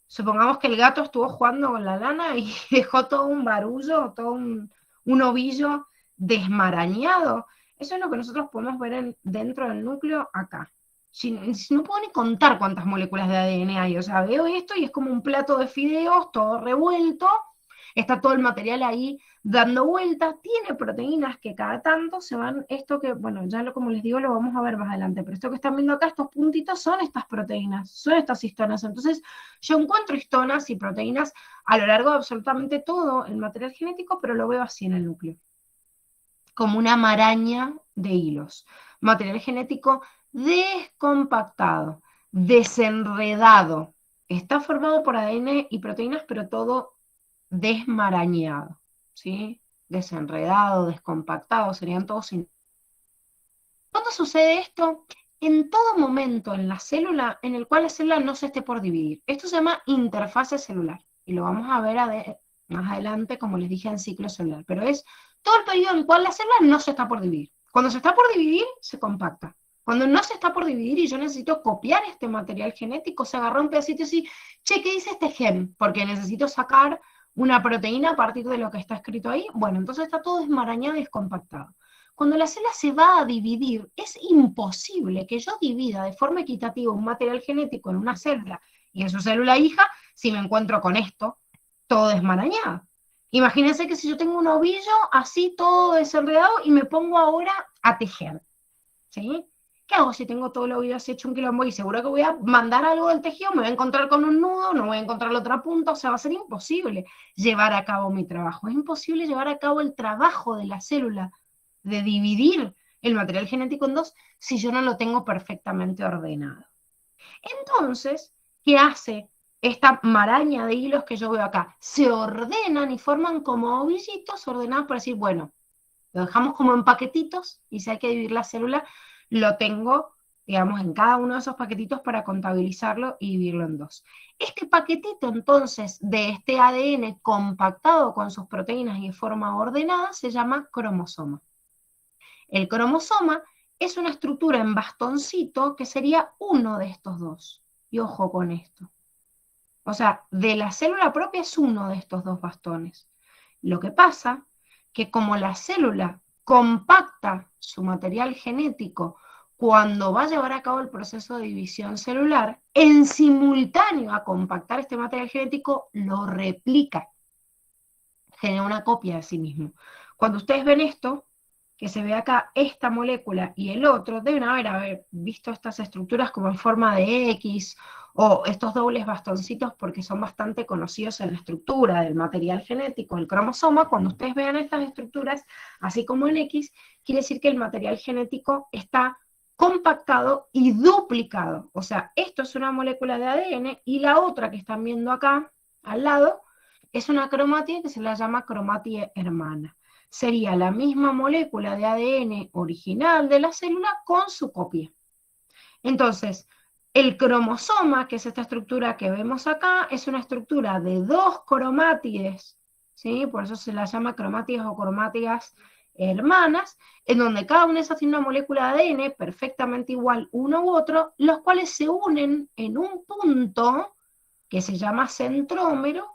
supongamos que el gato estuvo jugando con la lana y dejó todo un barullo, todo un ovillo desmarañado. Eso es lo que nosotros podemos ver dentro del núcleo acá. Si no puedo ni contar cuántas moléculas de ADN hay, o sea, veo esto y es como un plato de fideos, todo revuelto, está todo el material ahí dando vueltas, tiene proteínas que cada tanto se van, esto que, bueno, ya como les digo, lo vamos a ver más adelante, pero esto que están viendo acá, estos puntitos son estas proteínas, son estas histonas. Entonces yo encuentro histonas y proteínas a lo largo de absolutamente todo el material genético, pero lo veo así en el núcleo, como una maraña de hilos. Material genético descompactado, desenredado. Está formado por ADN y proteínas, pero todo desmarañado, ¿sí? Desenredado, descompactado, serían todos sin... ¿Cuándo sucede esto? En todo momento en la célula en el cual la célula no se esté por dividir. Esto se llama interfase celular, y lo vamos a ver más adelante, como les dije, en ciclo celular, pero es todo el periodo en el cual la célula no se está por dividir. Cuando se está por dividir, se compacta. Cuando no se está por dividir y yo necesito copiar este material genético, se agarra un pedacito y dice, che, ¿qué dice este gen? Porque necesito sacar una proteína a partir de lo que está escrito ahí. Bueno, entonces está todo desmarañado y descompactado. Cuando la célula se va a dividir, es imposible que yo divida de forma equitativa un material genético en una célula y en su célula hija si me encuentro con esto todo desmarañado. Imagínense que si yo tengo un ovillo así todo desenredado y me pongo ahora a tejer, ¿sí? ¿Qué hago si tengo todo el ovillo así hecho un quilombo y seguro que voy a mandar algo del tejido, me voy a encontrar con un nudo, no voy a encontrar la otra punta? O sea, va a ser imposible llevar a cabo mi trabajo. Es imposible llevar a cabo el trabajo de la célula de dividir el material genético en dos si yo no lo tengo perfectamente ordenado. Entonces, ¿qué hace esta maraña de hilos que yo veo acá? Se ordenan y forman como ovillitos ordenados para decir, bueno, lo dejamos como en paquetitos y si hay que dividir la célula, lo tengo, digamos, en cada uno de esos paquetitos para contabilizarlo y dividirlo en dos. Este paquetito, entonces, de este ADN compactado con sus proteínas y de forma ordenada, se llama cromosoma. El cromosoma es una estructura en bastoncito que sería uno de estos dos. Y ojo con esto. O sea, de la célula propia es uno de estos dos bastones. Lo que pasa que como la célula compacta su material genético cuando va a llevar a cabo el proceso de división celular, en simultáneo a compactar este material genético, lo replica, genera una copia de sí mismo. Cuando ustedes ven esto, que se ve acá, esta molécula y el otro, deben haber visto estas estructuras como en forma de X, o estos dobles bastoncitos porque son bastante conocidos en la estructura del material genético, el cromosoma. Cuando ustedes vean estas estructuras, así como en X, quiere decir que el material genético está compactado y duplicado. O sea, esto es una molécula de ADN y la otra que están viendo acá, al lado, es una cromatida que se la llama cromatida hermana. Sería la misma molécula de ADN original de la célula con su copia. Entonces, el cromosoma, que es esta estructura que vemos acá, es una estructura de dos cromátides, ¿sí? Por eso se las llama cromátidas o cromátidas hermanas, en donde cada una es una molécula de ADN perfectamente igual uno u otro, los cuales se unen en un punto que se llama centrómero,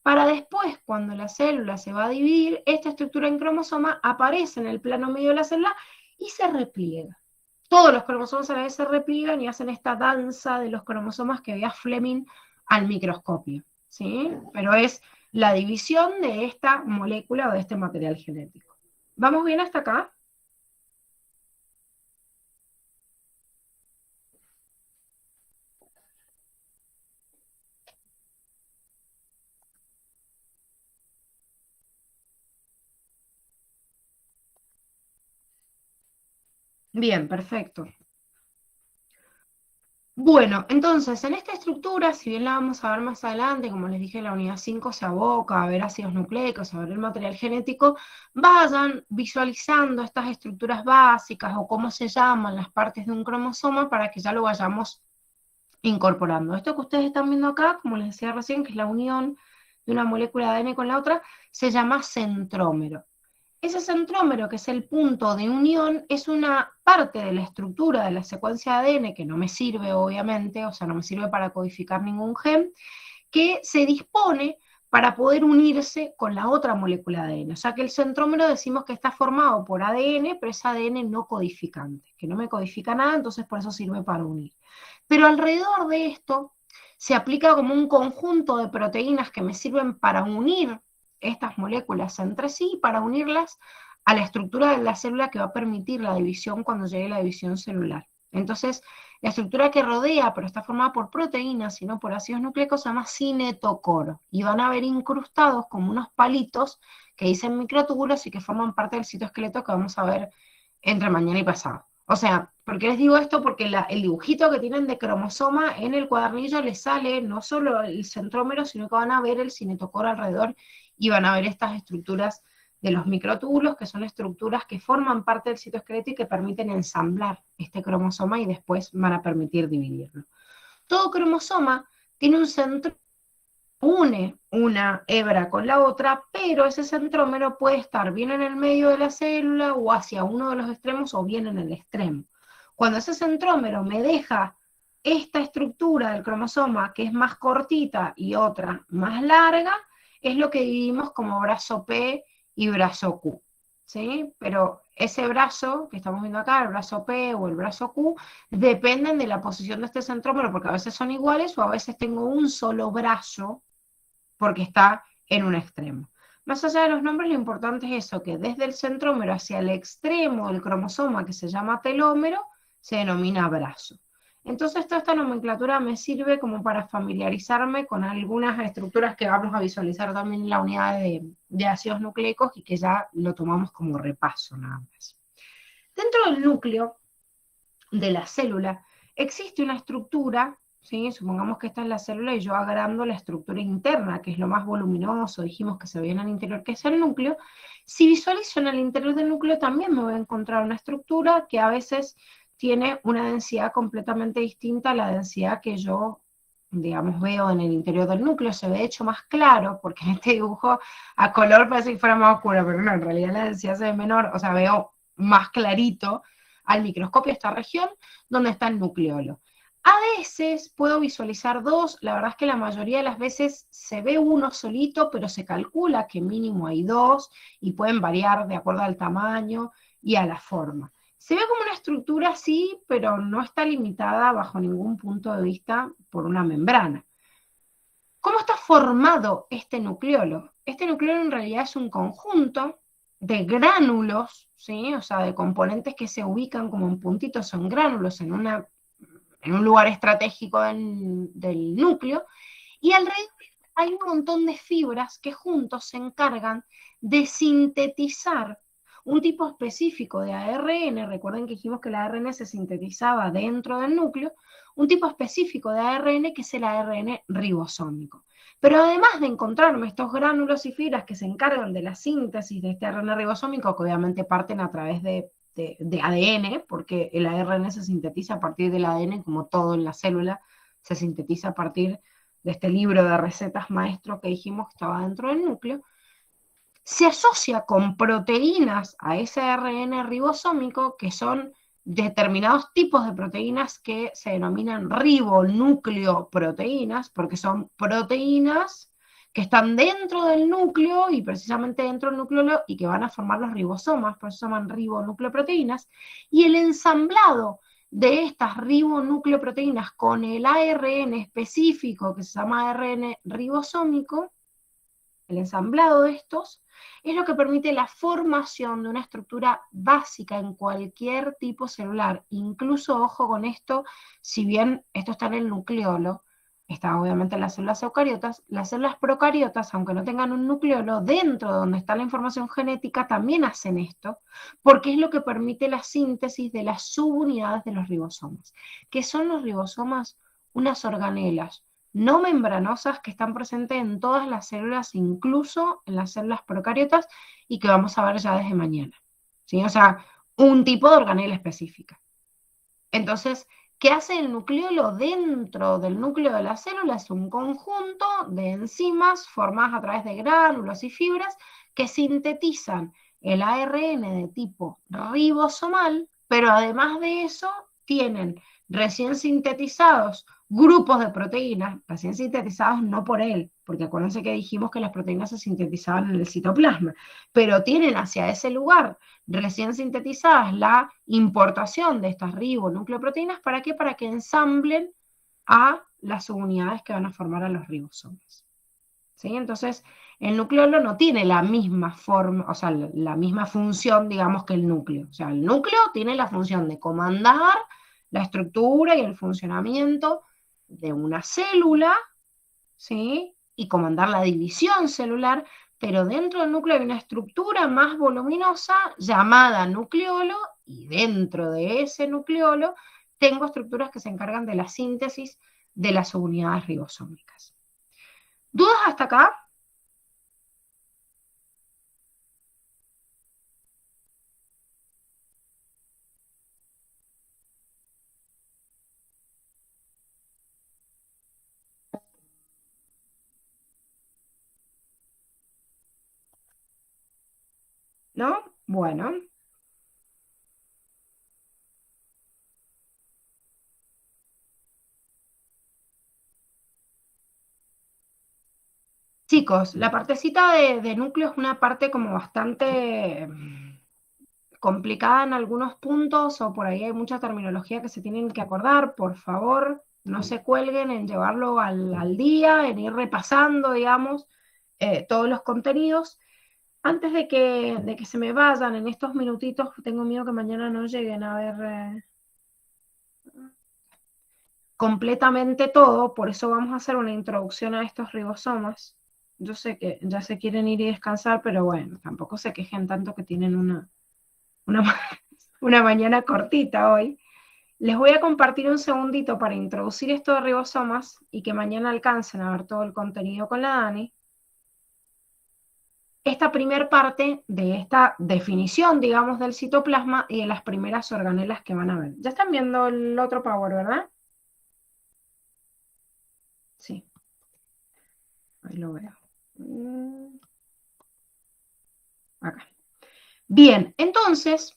para después, cuando la célula se va a dividir, esta estructura en cromosoma aparece en el plano medio de la célula y se repliega. Todos los cromosomas a la vez se repliegan y hacen esta danza de los cromosomas que veía Fleming al microscopio, ¿sí? Pero es la división de esta molécula o de este material genético. ¿Vamos bien hasta acá? Bien, perfecto. Bueno, entonces, en esta estructura, si bien la vamos a ver más adelante, como les dije, en la unidad 5 se aboca a ver ácidos nucleicos, a ver el material genético, vayan visualizando estas estructuras básicas o cómo se llaman las partes de un cromosoma para que ya lo vayamos incorporando. Esto que ustedes están viendo acá, como les decía recién, que es la unión de una molécula de ADN con la otra, se llama centrómero. Ese centrómero, que es el punto de unión, es una parte de la estructura de la secuencia de ADN que no me sirve, obviamente, o sea, no me sirve para codificar ningún gen, que se dispone para poder unirse con la otra molécula de ADN. O sea que el centrómero decimos que está formado por ADN, pero es ADN no codificante, que no me codifica nada, entonces por eso sirve para unir. Pero alrededor de esto se aplica como un conjunto de proteínas que me sirven para unir estas moléculas entre sí, para unirlas a la estructura de la célula que va a permitir la división cuando llegue la división celular. Entonces, la estructura que rodea, pero está formada por proteínas y no por ácidos nucleicos, se llama cinetocoro. Y van a ver incrustados como unos palitos que dicen microtúbulos y que forman parte del citoesqueleto que vamos a ver entre mañana y pasado. O sea, ¿por qué les digo esto? Porque el dibujito que tienen de cromosoma en el cuadernillo les sale no solo el centrómero, sino que van a ver el cinetocoro alrededor y van a ver estas estructuras de los microtúbulos, que son estructuras que forman parte del citoesqueleto y que permiten ensamblar este cromosoma y después van a permitir dividirlo. Todo cromosoma tiene un centro, une una hebra con la otra, pero ese centrómero puede estar bien en el medio de la célula o hacia uno de los extremos o bien en el extremo. Cuando ese centrómero me deja esta estructura del cromosoma que es más cortita y otra más larga, es lo que dividimos como brazo P y brazo Q, ¿sí? Pero ese brazo que estamos viendo acá, el brazo P o el brazo Q, dependen de la posición de este centrómero, porque a veces son iguales o a veces tengo un solo brazo porque está en un extremo. Más allá de los nombres, lo importante es eso, que desde el centrómero hacia el extremo del cromosoma, que se llama telómero, se denomina brazo. Entonces toda esta nomenclatura me sirve como para familiarizarme con algunas estructuras que vamos a visualizar también en la unidad de ácidos nucleicos y que ya lo tomamos como repaso nada más. Dentro del núcleo de la célula existe una estructura, ¿sí? Supongamos que esta es la célula y yo agrando la estructura interna, que es lo más voluminoso, dijimos que se ve en el interior, que es el núcleo. Si visualizo en el interior del núcleo también me voy a encontrar una estructura que a veces tiene una densidad completamente distinta a la densidad que yo, digamos, veo en el interior del núcleo. Se ve de hecho más claro, porque en este dibujo a color parece que fuera más oscuro, pero no, en realidad la densidad se ve menor, o sea, veo más clarito al microscopio esta región donde está el nucleolo. A veces puedo visualizar dos, la verdad es que la mayoría de las veces se ve uno solito, pero se calcula que mínimo hay dos y pueden variar de acuerdo al tamaño y a la forma. Se ve como una estructura así, pero no está limitada bajo ningún punto de vista por una membrana. ¿Cómo está formado este nucleolo? Este nucleolo en realidad es un conjunto de gránulos, ¿sí? O sea, de componentes que se ubican como en puntitos, son gránulos en un lugar estratégico del núcleo, y alrededor hay un montón de fibras que juntos se encargan de sintetizar un tipo específico de ARN. Recuerden que dijimos que el ARN se sintetizaba dentro del núcleo, un tipo específico de ARN que es el ARN ribosómico. Pero además de encontrarme estos gránulos y fibras que se encargan de la síntesis de este ARN ribosómico, que obviamente parten a través de ADN, porque el ARN se sintetiza a partir del ADN, como todo en la célula, se sintetiza a partir de este libro de recetas maestro que dijimos que estaba dentro del núcleo, se asocia con proteínas a ese ARN ribosómico, que son determinados tipos de proteínas que se denominan ribonucleoproteínas, porque son proteínas que están dentro del núcleo y precisamente dentro del núcleo y que van a formar los ribosomas, por eso se llaman ribonucleoproteínas, y el ensamblado de estas ribonucleoproteínas con el ARN específico que se llama ARN ribosómico, el ensamblado de estos, es lo que permite la formación de una estructura básica en cualquier tipo celular. Incluso, ojo con esto, si bien esto está en el nucleolo, está obviamente en las células eucariotas, las células procariotas, aunque no tengan un nucleolo, dentro de donde está la información genética, también hacen esto, porque es lo que permite la síntesis de las subunidades de los ribosomas. ¿Qué son los ribosomas? Unas organelas no membranosas que están presentes en todas las células, incluso en las células procariotas, y que vamos a ver ya desde mañana, ¿sí? O sea, un tipo de organela específica. Entonces, ¿qué hace el nucleolo dentro del núcleo de la célula? Es un conjunto de enzimas formadas a través de gránulos y fibras que sintetizan el ARN de tipo ribosomal, pero además de eso tienen recién sintetizados grupos de proteínas, recién sintetizados no por él, porque acuérdense que dijimos que las proteínas se sintetizaban en el citoplasma, pero tienen hacia ese lugar recién sintetizadas la importación de estas ribonucleoproteínas. ¿Para qué? Para que ensamblen a las subunidades que van a formar a los ribosomas. ¿Sí? Entonces, el nucleolo no tiene la misma forma, o sea, la misma función, digamos, que el núcleo. O sea, el núcleo tiene la función de comandar la estructura y el funcionamiento de una célula, ¿sí? Y comandar la división celular, pero dentro del núcleo hay una estructura más voluminosa llamada nucleolo, y dentro de ese nucleolo tengo estructuras que se encargan de la síntesis de las subunidades ribosómicas. ¿Dudas hasta acá? ¿No? Bueno. Chicos, la partecita de núcleo es una parte como bastante complicada en algunos puntos, o por ahí hay mucha terminología que se tienen que acordar. Por favor, no se cuelguen en llevarlo al día, en ir repasando, digamos, todos los contenidos. Antes de que se me vayan en estos minutitos, tengo miedo que mañana no lleguen a ver completamente todo, por eso vamos a hacer una introducción a estos ribosomas. Yo sé que ya se quieren ir y descansar, pero bueno, tampoco se quejen tanto que tienen una, una mañana cortita hoy. Les voy a compartir un segundito para introducir esto de ribosomas y que mañana alcancen a ver todo el contenido con la Dani. Esta primer parte de esta definición, digamos, del citoplasma y de las primeras organelas que van a ver. Ya están viendo el otro power, ¿verdad? Sí, ahí lo veo. Acá. Bien, entonces,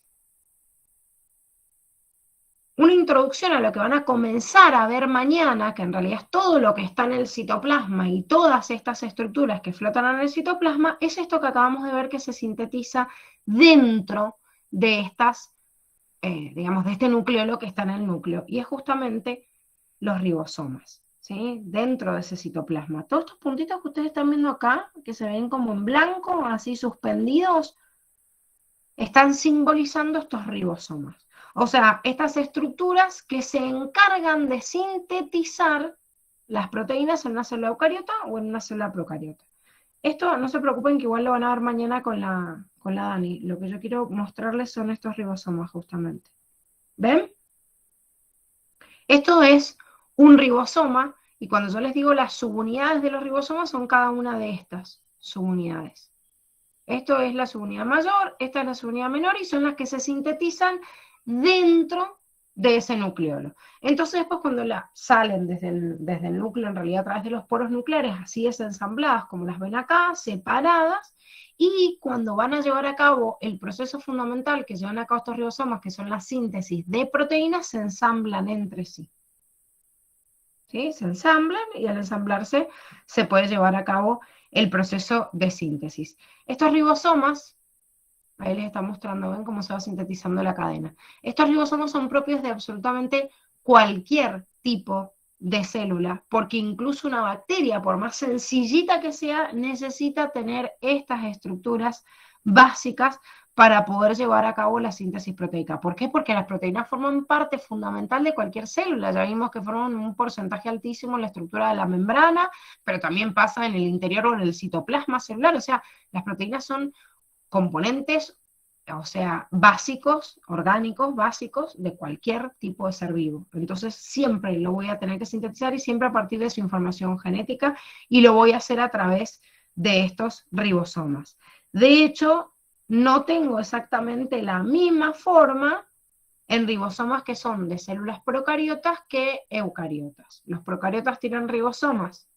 una introducción a lo que van a comenzar a ver mañana, que en realidad es todo lo que está en el citoplasma y todas estas estructuras que flotan en el citoplasma, es esto que acabamos de ver que se sintetiza dentro de estas, digamos, de este nucleolo que está en el núcleo, y es justamente los ribosomas, ¿sí? Dentro de ese citoplasma. Todos estos puntitos que ustedes están viendo acá, que se ven como en blanco, así suspendidos, están simbolizando estos ribosomas. O sea, estas estructuras que se encargan de sintetizar las proteínas en una célula eucariota o en una célula procariota. Esto no se preocupen que igual lo van a ver mañana con la Dani. Lo que yo quiero mostrarles son estos ribosomas justamente. ¿Ven? Esto es un ribosoma y cuando yo les digo las subunidades de los ribosomas son cada una de estas subunidades. Esto es la subunidad mayor, esta es la subunidad menor y son las que se sintetizan dentro de ese nucleolo. Entonces después cuando salen desde el núcleo, en realidad a través de los poros nucleares, así desensambladas como las ven acá, separadas, y cuando van a llevar a cabo el proceso fundamental que llevan a cabo estos ribosomas, que son la síntesis de proteínas, se ensamblan entre sí. ¿Sí? Se ensamblan y al ensamblarse se puede llevar a cabo el proceso de síntesis. Estos ribosomas, ahí les está mostrando, ven cómo se va sintetizando la cadena. Estos ribosomas son propios de absolutamente cualquier tipo de célula, porque incluso una bacteria, por más sencillita que sea, necesita tener estas estructuras básicas para poder llevar a cabo la síntesis proteica. ¿Por qué? Porque las proteínas forman parte fundamental de cualquier célula. Ya vimos que forman un porcentaje altísimo en la estructura de la membrana, pero también pasa en el interior o en el citoplasma celular. O sea, las proteínas son componentes, o sea, básicos, orgánicos, básicos de cualquier tipo de ser vivo. Entonces siempre lo voy a tener que sintetizar y siempre a partir de su información genética y lo voy a hacer a través de estos ribosomas. De hecho, no tengo exactamente la misma forma en ribosomas que son de células procariotas que eucariotas. Los procariotas tienen ribosomas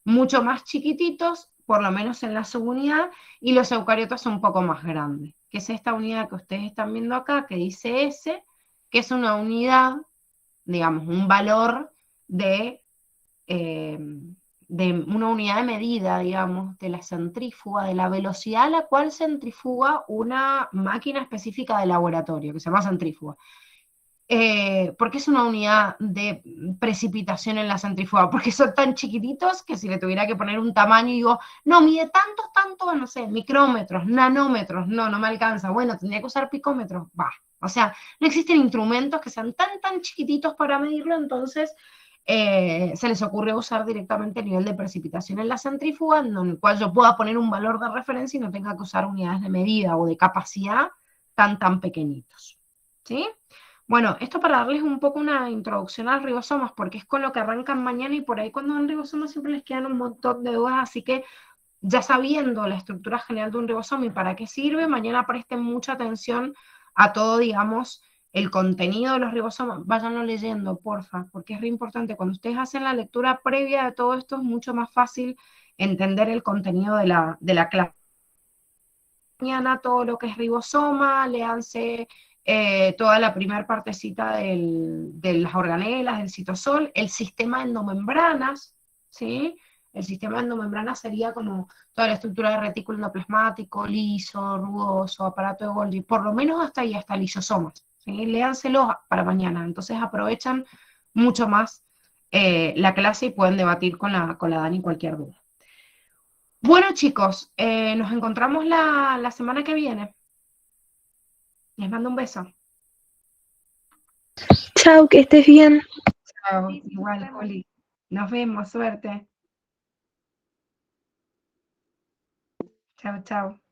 mucho más chiquititos, por lo menos en la subunidad, y los eucariotas son un poco más grandes, que es esta unidad que ustedes están viendo acá, que dice S, que es una unidad, digamos, un valor de una unidad de medida, digamos, de la centrífuga, de la velocidad a la cual centrifuga una máquina específica de laboratorio, que se llama centrífuga. Porque es una unidad de precipitación en la centrífuga, porque son tan chiquititos que si le tuviera que poner un tamaño y digo, no, mide tanto, no sé, micrómetros, nanómetros, no me alcanza, bueno, tendría que usar picómetros, va. O sea, no existen instrumentos que sean tan chiquititos para medirlo, entonces se les ocurrió usar directamente el nivel de precipitación en la centrífuga, en el cual yo pueda poner un valor de referencia y no tenga que usar unidades de medida o de capacidad tan pequeñitos. ¿Sí? Bueno, esto para darles un poco una introducción a los ribosomas, porque es con lo que arrancan mañana y por ahí cuando ven ribosomas siempre les quedan un montón de dudas, así que ya sabiendo la estructura general de un ribosoma y para qué sirve, mañana presten mucha atención a todo, digamos, el contenido de los ribosomas. Váyanlo leyendo, porfa, porque es re importante. Cuando ustedes hacen la lectura previa de todo esto es mucho más fácil entender el contenido de la clase. Mañana todo lo que es ribosoma, léanse toda la primera partecita de las organelas, del citosol, el sistema de endomembranas, ¿sí? El sistema de endomembranas sería como toda la estructura de retículo endoplasmático, liso, rugoso, aparato de Golgi, por lo menos hasta ahí, hasta lisosomas, ¿sí? Léanselos para mañana, entonces aprovechan mucho más la clase y pueden debatir con la Dani cualquier duda. Bueno, chicos, nos encontramos la semana que viene. Les mando un beso. Chao, que estés bien. Chao, igual, Juli. Nos vemos, suerte. Chao, chao.